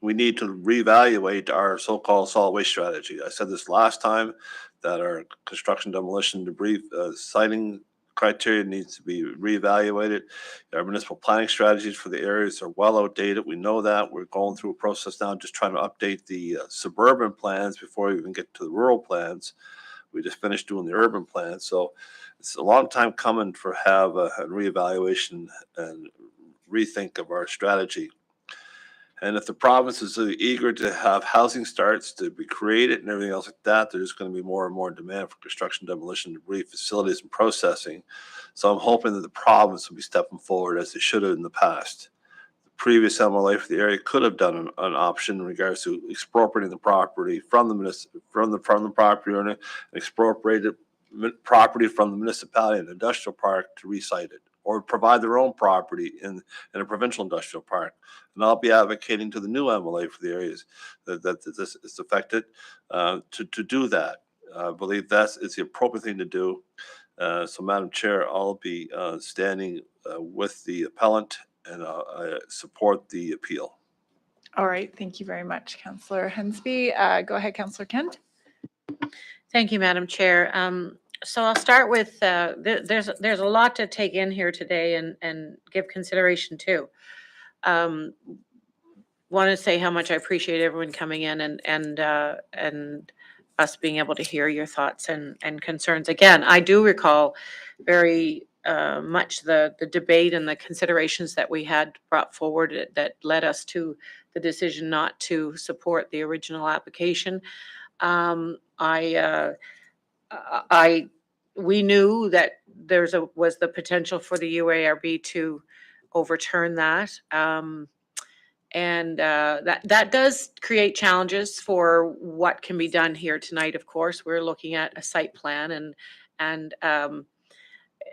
we need to reevaluate our so-called solid waste strategy. I said this last time, that our construction, demolition, debris siting criteria needs to be reevaluated. Our municipal planning strategies for the areas are well outdated. We know that. We're going through a process now just trying to update the suburban plans before we even get to the rural plans. We just finished doing the urban plans. So it's a long time coming for have a reevaluation and rethink of our strategy. And if the province is eager to have housing starts to be created and everything else like that, there's going to be more and more demand for construction, demolition, debris, facilities, and processing. So I'm hoping that the province will be stepping forward as they should have in the past. The previous MLA for the area could have done an option in regards to expropriating the property from the property owner, and expropriated property from the municipality and industrial park to resite it, or provide their own property in a provincial industrial park. And I'll be advocating to the new MLA for the areas that this is affected to do that. I believe it's the appropriate thing to do. So, Madam Chair, I'll be standing with the appellant, and I support the appeal. All right, thank you very much, Councillor Hensby. Go ahead, Councillor Kent. Thank you, Madam Chair. So I'll start with, there's a lot to take in here today and give consideration to. Want to say how much I appreciate everyone coming in and us being able to hear your thoughts and concerns. Again, I do recall very much the debate and the considerations that we had brought forward that led us to the decision not to support the original application. We knew that was the potential for the UARB to overturn that. And that does create challenges for what can be done here tonight. Of course, we're looking at a site plan, and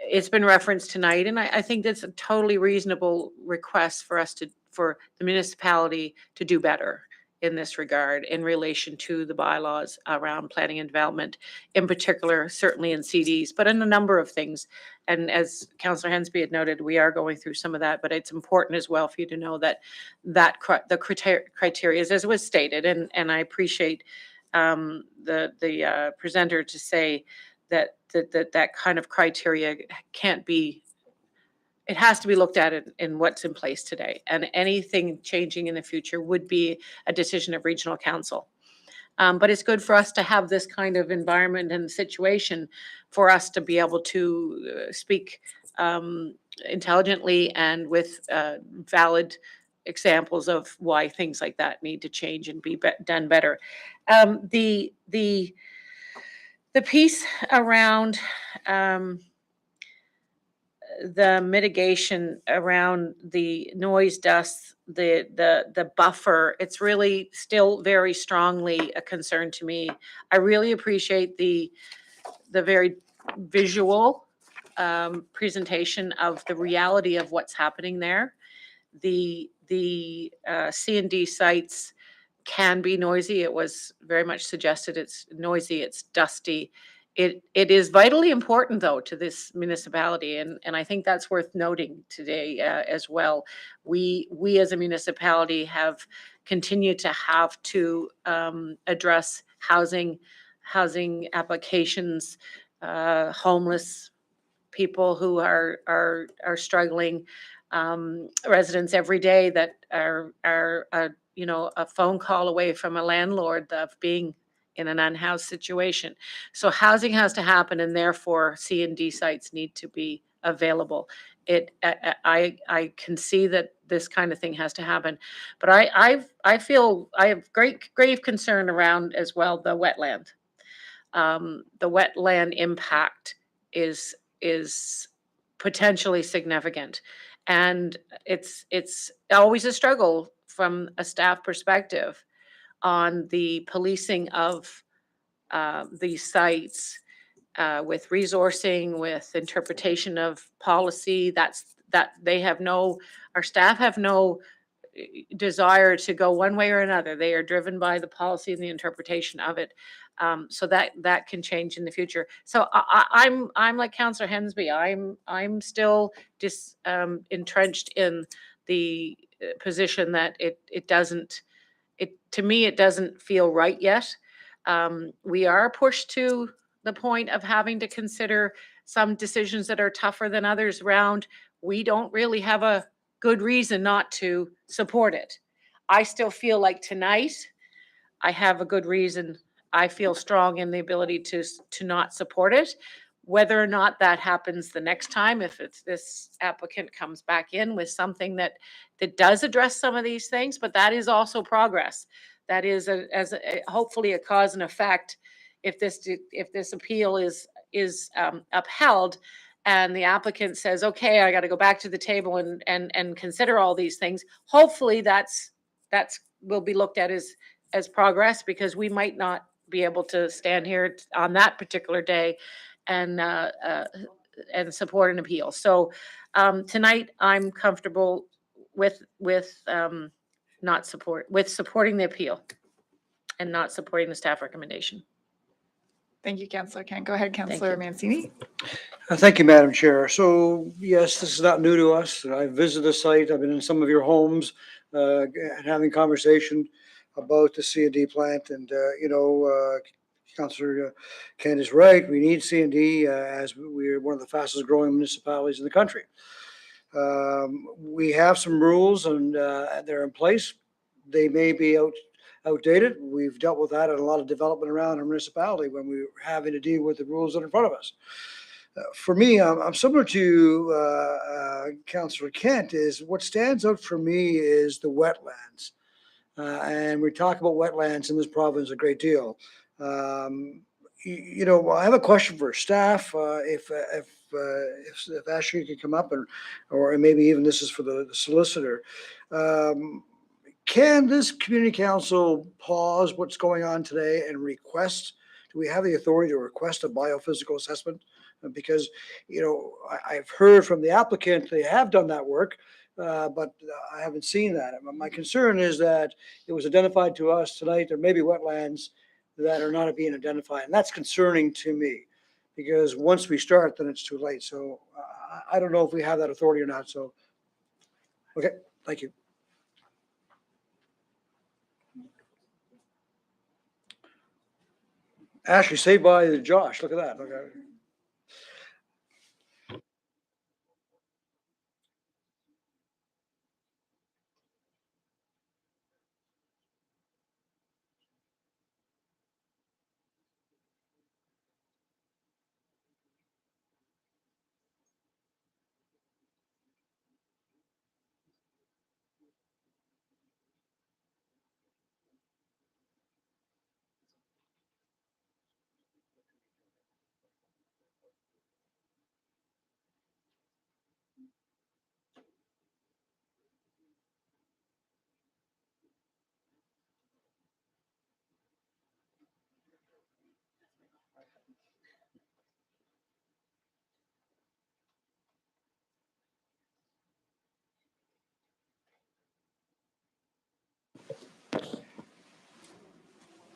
it's been referenced tonight, and I think that's a totally reasonable request for the municipality to do better. in this regard in relation to the bylaws around planning and development, in particular, certainly in CDs, but in a number of things. And as Councillor Hensby had noted, we are going through some of that, but it's important as well for you to know that the criteria, as was stated, and I appreciate the presenter to say that kind of criteria can't be, it has to be looked at in what's in place today. And anything changing in the future would be a decision of regional council. But it's good for us to have this kind of environment and situation for us to be able to speak intelligently and with valid examples of why things like that need to change and be done better. The piece around the mitigation around the noise, dust, the buffer, it's really still very strongly a concern to me. I really appreciate the very visual presentation of the reality of what's happening there. The C&D sites can be noisy. It was very much suggested it's noisy, it's dusty. It is vitally important, though, to this municipality, and I think that's worth noting today as well. We as a municipality have continued to have to address housing applications, homeless people who are struggling, residents every day that are a phone call away from a landlord of being in an unhoused situation. So housing has to happen, and therefore C&D sites need to be available. I can see that this kind of thing has to happen, but I feel I have grave concern around as well the wetland. The wetland impact is potentially significant, and it's always a struggle from a staff perspective on the policing of these sites, with resourcing, with interpretation of policy. That they have no, our staff have no desire to go one way or another. They are driven by the policy and the interpretation of it. So that can change in the future. So I'm like Councillor Hensby. I'm still entrenched in the position that it doesn't, to me, it doesn't feel right yet. We are pushed to the point of having to consider some decisions that are tougher than others around. We don't really have a good reason not to support it. I still feel like tonight I have a good reason. I feel strong in the ability to not support it. Whether or not that happens the next time, if it's this applicant comes back in with something that does address some of these things, but that is also progress. That is hopefully a cause and effect. If this appeal is upheld, and the applicant says, okay, I got to go back to the table and consider all these things, hopefully that's will be looked at as progress, because we might not be able to stand here on that particular day and support an appeal. So tonight I'm comfortable with supporting the appeal and not supporting the staff recommendation. Thank you, Councillor Kent. Go ahead, Councillor Mancini. Thank you, Madam Chair. So yes, this is not new to us. I've visited the site. I've been in some of your homes and having conversation about the C&D plant. And, Councillor Kent is right. We need C&D as we're one of the fastest growing municipalities in the country. We have some rules and they're in place. They may be outdated. We've dealt with that in a lot of development around our municipality when we were having to deal with the rules that are in front of us. For me, I'm similar to Councillor Kent. Is what stands out for me is the wetlands, and we talk about wetlands in this province a great deal. I have a question for staff. If Ashley could come up, or maybe even this is for the solicitor. Can this community council pause what's going on today and request? Do we have the authority to request a biophysical assessment? Because I've heard from the applicant they have done that work, but I haven't seen that. My concern is that it was identified to us tonight, there may be wetlands that are not being identified, and that's concerning to me, because once we start, then it's too late. So I don't know if we have that authority or not, so, okay, thank you. Ashley, saved by Josh, look at that. Look at it.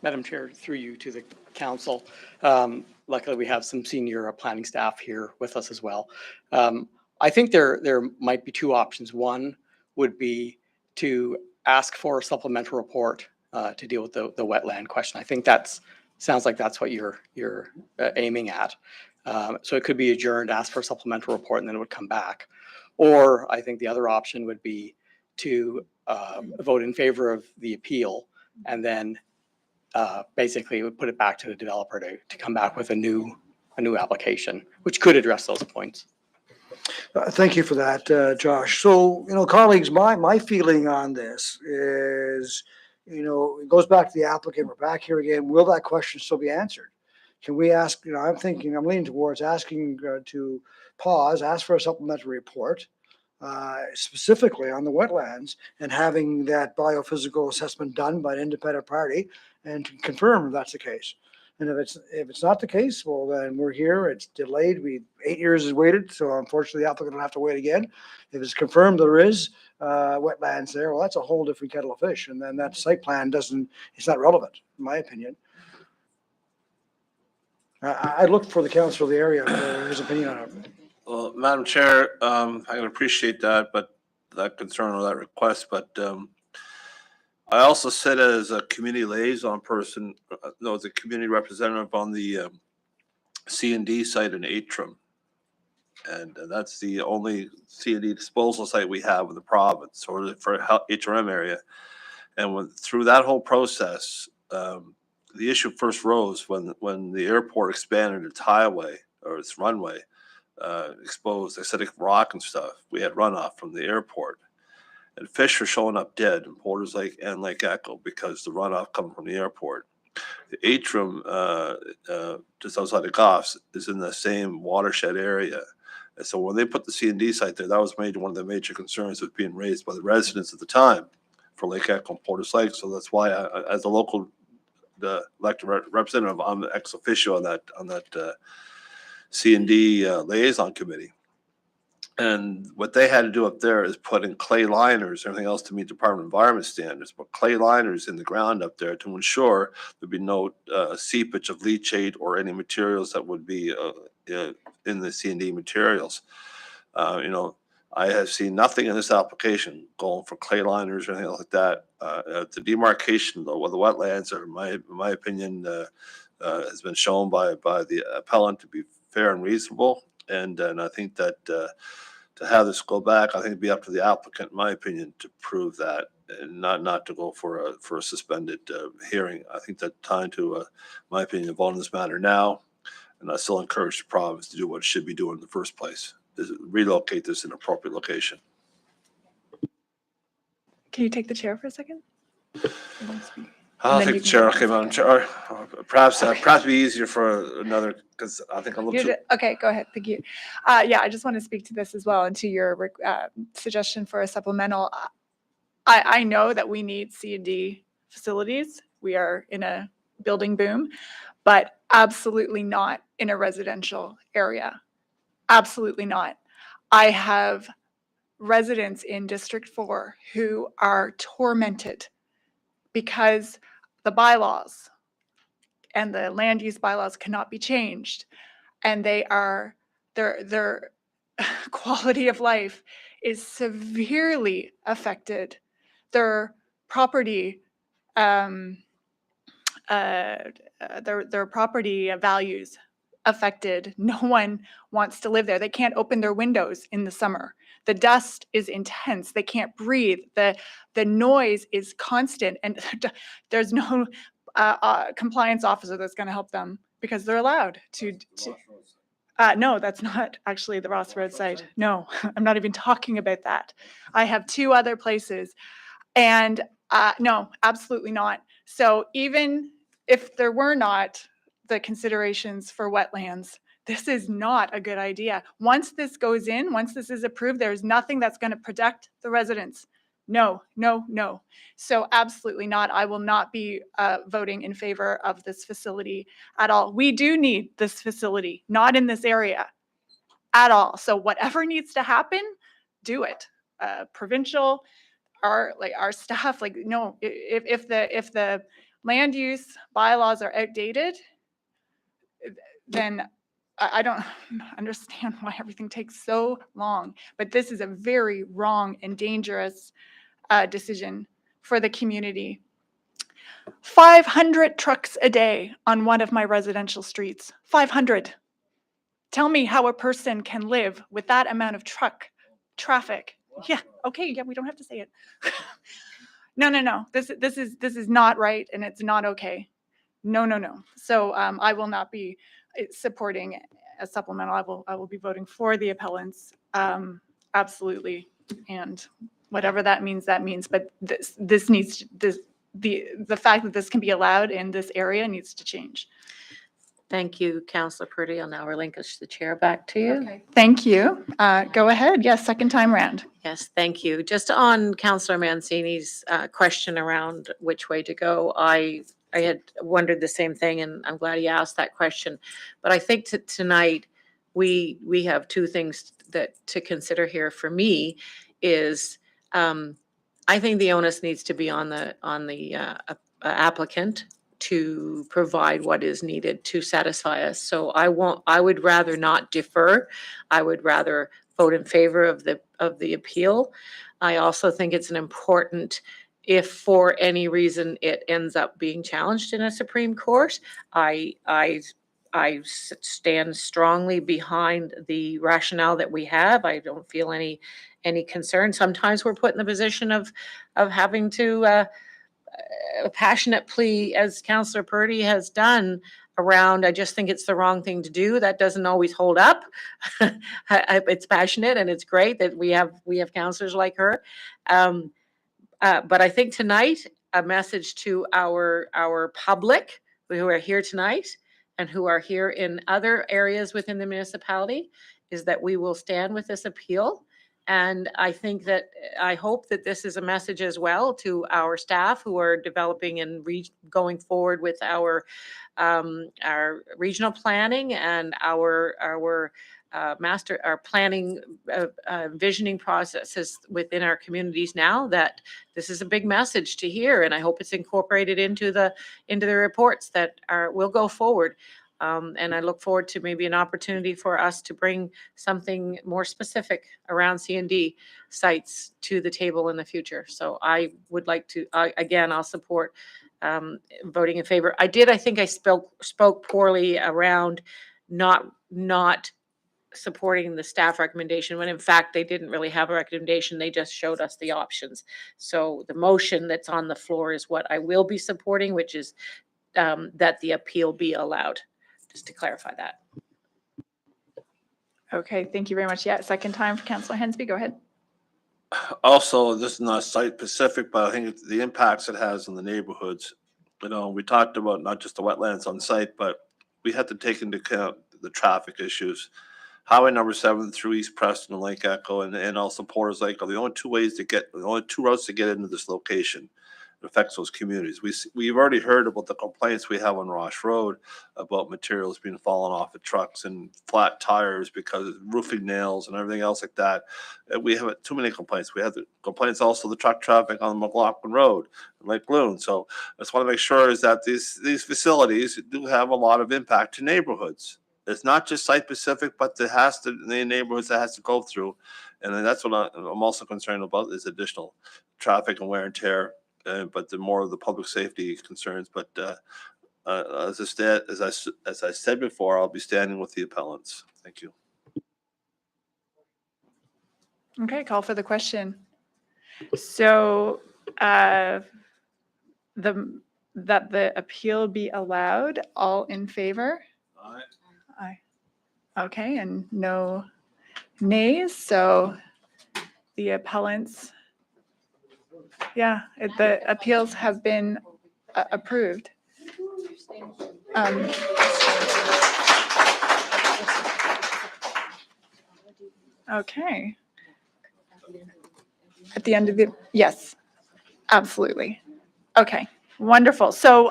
Madam Chair, through you to the council. Luckily, we have some senior planning staff here with us as well. I think there might be two options. One would be to ask for a supplemental report to deal with the wetland question. I think sounds like that's what you're aiming at. So it could be adjourned, ask for a supplemental report, and then it would come back. Or I think the other option would be to vote in favor of the appeal and then basically would put it back to the developer to come back with a new application, which could address those points. Thank you for that, Josh. So, colleagues, my feeling on this is, it goes back to the applicant. We're back here again. Will that question still be answered? Can we ask, I'm leaning towards asking to pause, ask for a supplementary report, specifically on the wetlands, and having that biophysical assessment done by an independent party and to confirm if that's the case. And if it's not the case, well, then we're here. It's delayed. 8 years is waited, so unfortunately, the applicant will have to wait again. If it's confirmed there is wetlands there, well, that's a whole different kettle of fish, and then that site plan it's not relevant, in my opinion. I look for the council of the area for his opinion on it. Well, Madam Chair, I can appreciate that concern or that request, but I also sit as a community liaison person, as a community representative on the C&D site in Atrim. And that's the only C&D disposal site we have in the province or for HRM area. And through that whole process, the issue first rose when the airport expanded its highway or its runway, exposed acidic rock and stuff. We had runoff from the airport. And fish are showing up dead in Porter's Lake and Lake Echo because the runoff coming from the airport. The Atrim, just outside of Goffs, is in the same watershed area. And so when they put the C&D site there, that was one of the major concerns that was being raised by the residents at the time for Lake Echo and Porter's Lake. So that's why, as a local elected representative, I'm ex officio on that C&D liaison committee. And what they had to do up there is put in clay liners, everything else to meet Department of Environment standards, but clay liners in the ground up there to ensure there'd be no seepage of leachate or any materials that would be in the C&D materials. I have seen nothing in this application going for clay liners or anything like that. The demarcation though, of the wetlands are, in my opinion, has been shown by the appellant to be fair and reasonable. And I think that to have this go back, I think it'd be up to the applicant, in my opinion, to prove that and not to go for a suspended hearing. I think that time to, my opinion, vote on this matter now. And I still encourage the province to do what it should be doing in the first place, is relocate this in an appropriate location. Can you take the chair for a second? I'll take the chair. Okay, Madam Chair. Perhaps be easier for another, because I think I'm looking. Okay, go ahead. Thank you. Yeah, I just want to speak to this as well and to your suggestion for a supplemental. I know that we need C&D facilities. We are in a building boom, but absolutely not in a residential area. Absolutely not. I have residents in District 4 who are tormented because the bylaws and the land use bylaws cannot be changed, and their quality of life is severely affected. Their property, their property values affected. No one wants to live there. They can't open their windows in the summer. The dust is intense. They can't breathe. The noise is constant, and there's no compliance officer that's going to help them because they're allowed to. No, that's not actually the Ross Road site. No, I'm not even talking about that. I have 2 other places, and no, absolutely not. So even if there were not the considerations for wetlands, this is not a good idea. Once this goes in, once this is approved, there's nothing that's going to protect the residents. No, no, no. So absolutely not. I will not be voting in favor of this facility at all. We do need this facility, not in this area at all. So whatever needs to happen, do it. Provincial, our staff, like, no, if the land use bylaws are outdated, then I don't understand why everything takes so long. But this is a very wrong and dangerous decision for the community. 500 trucks a day on one of my residential streets. 500. Tell me how a person can live with that amount of traffic. Yeah. Okay. Yeah, we don't have to say it. No. This is not right, and it's not okay. No. So I will not be supporting a supplemental. I will be voting for the appellants. Absolutely, and whatever that means, that means. But this needs the fact that this can be allowed in this area needs to change. Thank you, Councillor Purdy. I'll now relinquish the chair back to you. Okay. Thank you. Go ahead. Yes, second time round. Yes, thank you. Just on Councillor Mancini's question around which way to go, I had wondered the same thing, and I'm glad he asked that question. But I think tonight we have 2 things to consider here. For me, is I think the onus needs to be on the applicant to provide what is needed to satisfy us. So I would rather not defer. I would rather vote in favor of the appeal. I also think it's an important, if for any reason it ends up being challenged in a Supreme Court, I stand strongly behind the rationale that we have. I don't feel any concern. Sometimes we're put in the position of having to a passionate plea, as Councillor Purdy has done, around, I just think it's the wrong thing to do. That doesn't always hold up. It's passionate, and it's great that we have councillors like her. But I think tonight, a message to our public who are here tonight and who are here in other areas within the municipality is that we will stand with this appeal. And I hope that this is a message as well to our staff who are developing and going forward with our regional planning and our planning visioning processes within our communities now, that this is a big message to hear, and I hope it's incorporated into the reports that will go forward. And I look forward to maybe an opportunity for us to bring something more specific around C&D sites to the table in the future. So I would like to, again, I'll support voting in favor. I think I spoke poorly around not supporting the staff recommendation, when in fact they didn't really have a recommendation. They just showed us the options. So the motion that's on the floor is what I will be supporting, which is that the appeal be allowed. Just to clarify that. Okay, thank you very much. Yeah, second time for Councillor Hensby. Go ahead. Also, this is not site specific, but I think it's the impacts it has on the neighborhoods. We talked about not just the wetlands on site, but we have to take into account the traffic issues. Highway number 7 through East Preston and Lake Echo, and also Porter's Lake are the only 2 routes to get into this location. It affects those communities. We've already heard about the complaints we have on Ross Road about materials being fallen off of trucks and flat tires because of roofing nails and everything else like that. We have too many complaints. We have the complaints also the truck traffic on McLaughlin Road and Lake Loon. So I just want to make sure is that these facilities do have a lot of impact to neighborhoods. It's not just site specific, but it has to, the neighborhoods that has to go through. And then that's what I'm also concerned about is additional traffic and wear and tear, but the more of the public safety concerns. But as I said before, I'll be standing with the appellants. Thank you. Okay, call for the question. So that the appeal be allowed, all in favor? Aye. Aye. Okay, and no nays, so the appellants, the appeals have been approved. Okay. At the end of the, yes, absolutely. Okay, wonderful. So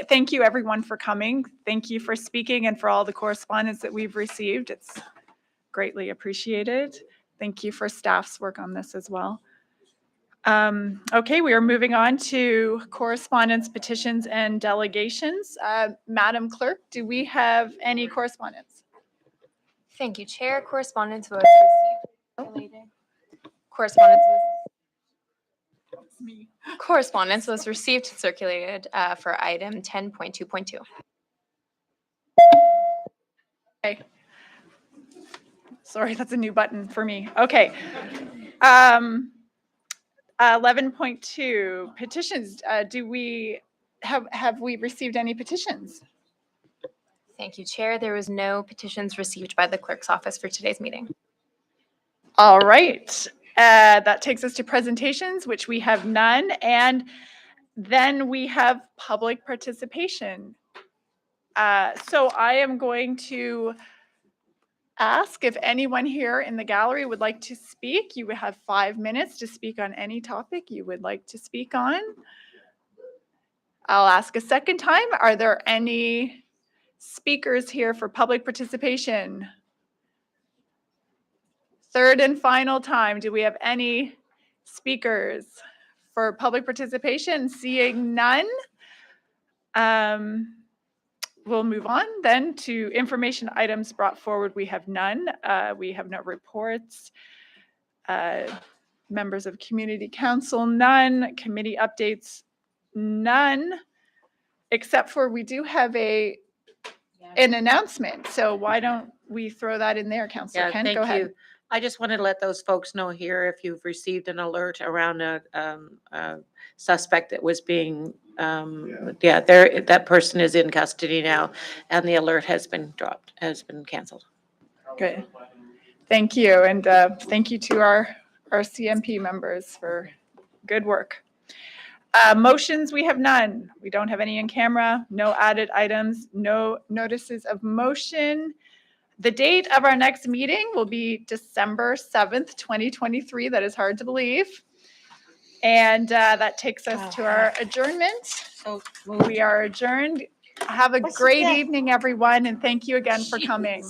thank you everyone for coming. Thank you for speaking and for all the correspondence that we've received. It's greatly appreciated. Thank you for staff's work on this as well. Okay, we are moving on to correspondence, petitions, and delegations. Madam Clerk, do we have any correspondence? Thank you, Chair. Correspondence was received. Correspondence was received and circulated for item 10.2.2. Okay. Sorry, that's a new button for me. Okay. 11.2 petitions. Do we have we received any petitions? Thank you, Chair. There was no petitions received by the clerk's office for today's meeting. All right. That takes us to presentations, which we have none. And then we have public participation. So I am going to ask if anyone here in the gallery would like to speak. You would have 5 minutes to speak on any topic you would like to speak on. I'll ask a second time. Are there any speakers here for public participation? Third and final time. Do we have any speakers for public participation? Seeing none. We'll move on then to information items brought forward. We have none. We have no reports. Members of community council, none. Committee updates, none. Except for we do have an announcement. So why don't we throw that in there, Councillor Kent? Thank Go ahead. you. I just wanted to let those folks know here if you've received an alert around a suspect that was being, that person is in custody now, and the alert has been dropped, has been canceled. Good. Thank you. And thank you to our CMP members for good work. Motions, we have none. We don't have any in camera, no added items, no notices of motion. The date of our next meeting will be December 7th, 2023. That is hard to believe. And that takes us to our adjournment. So we are adjourned. Have a great evening, everyone, and thank you again for coming.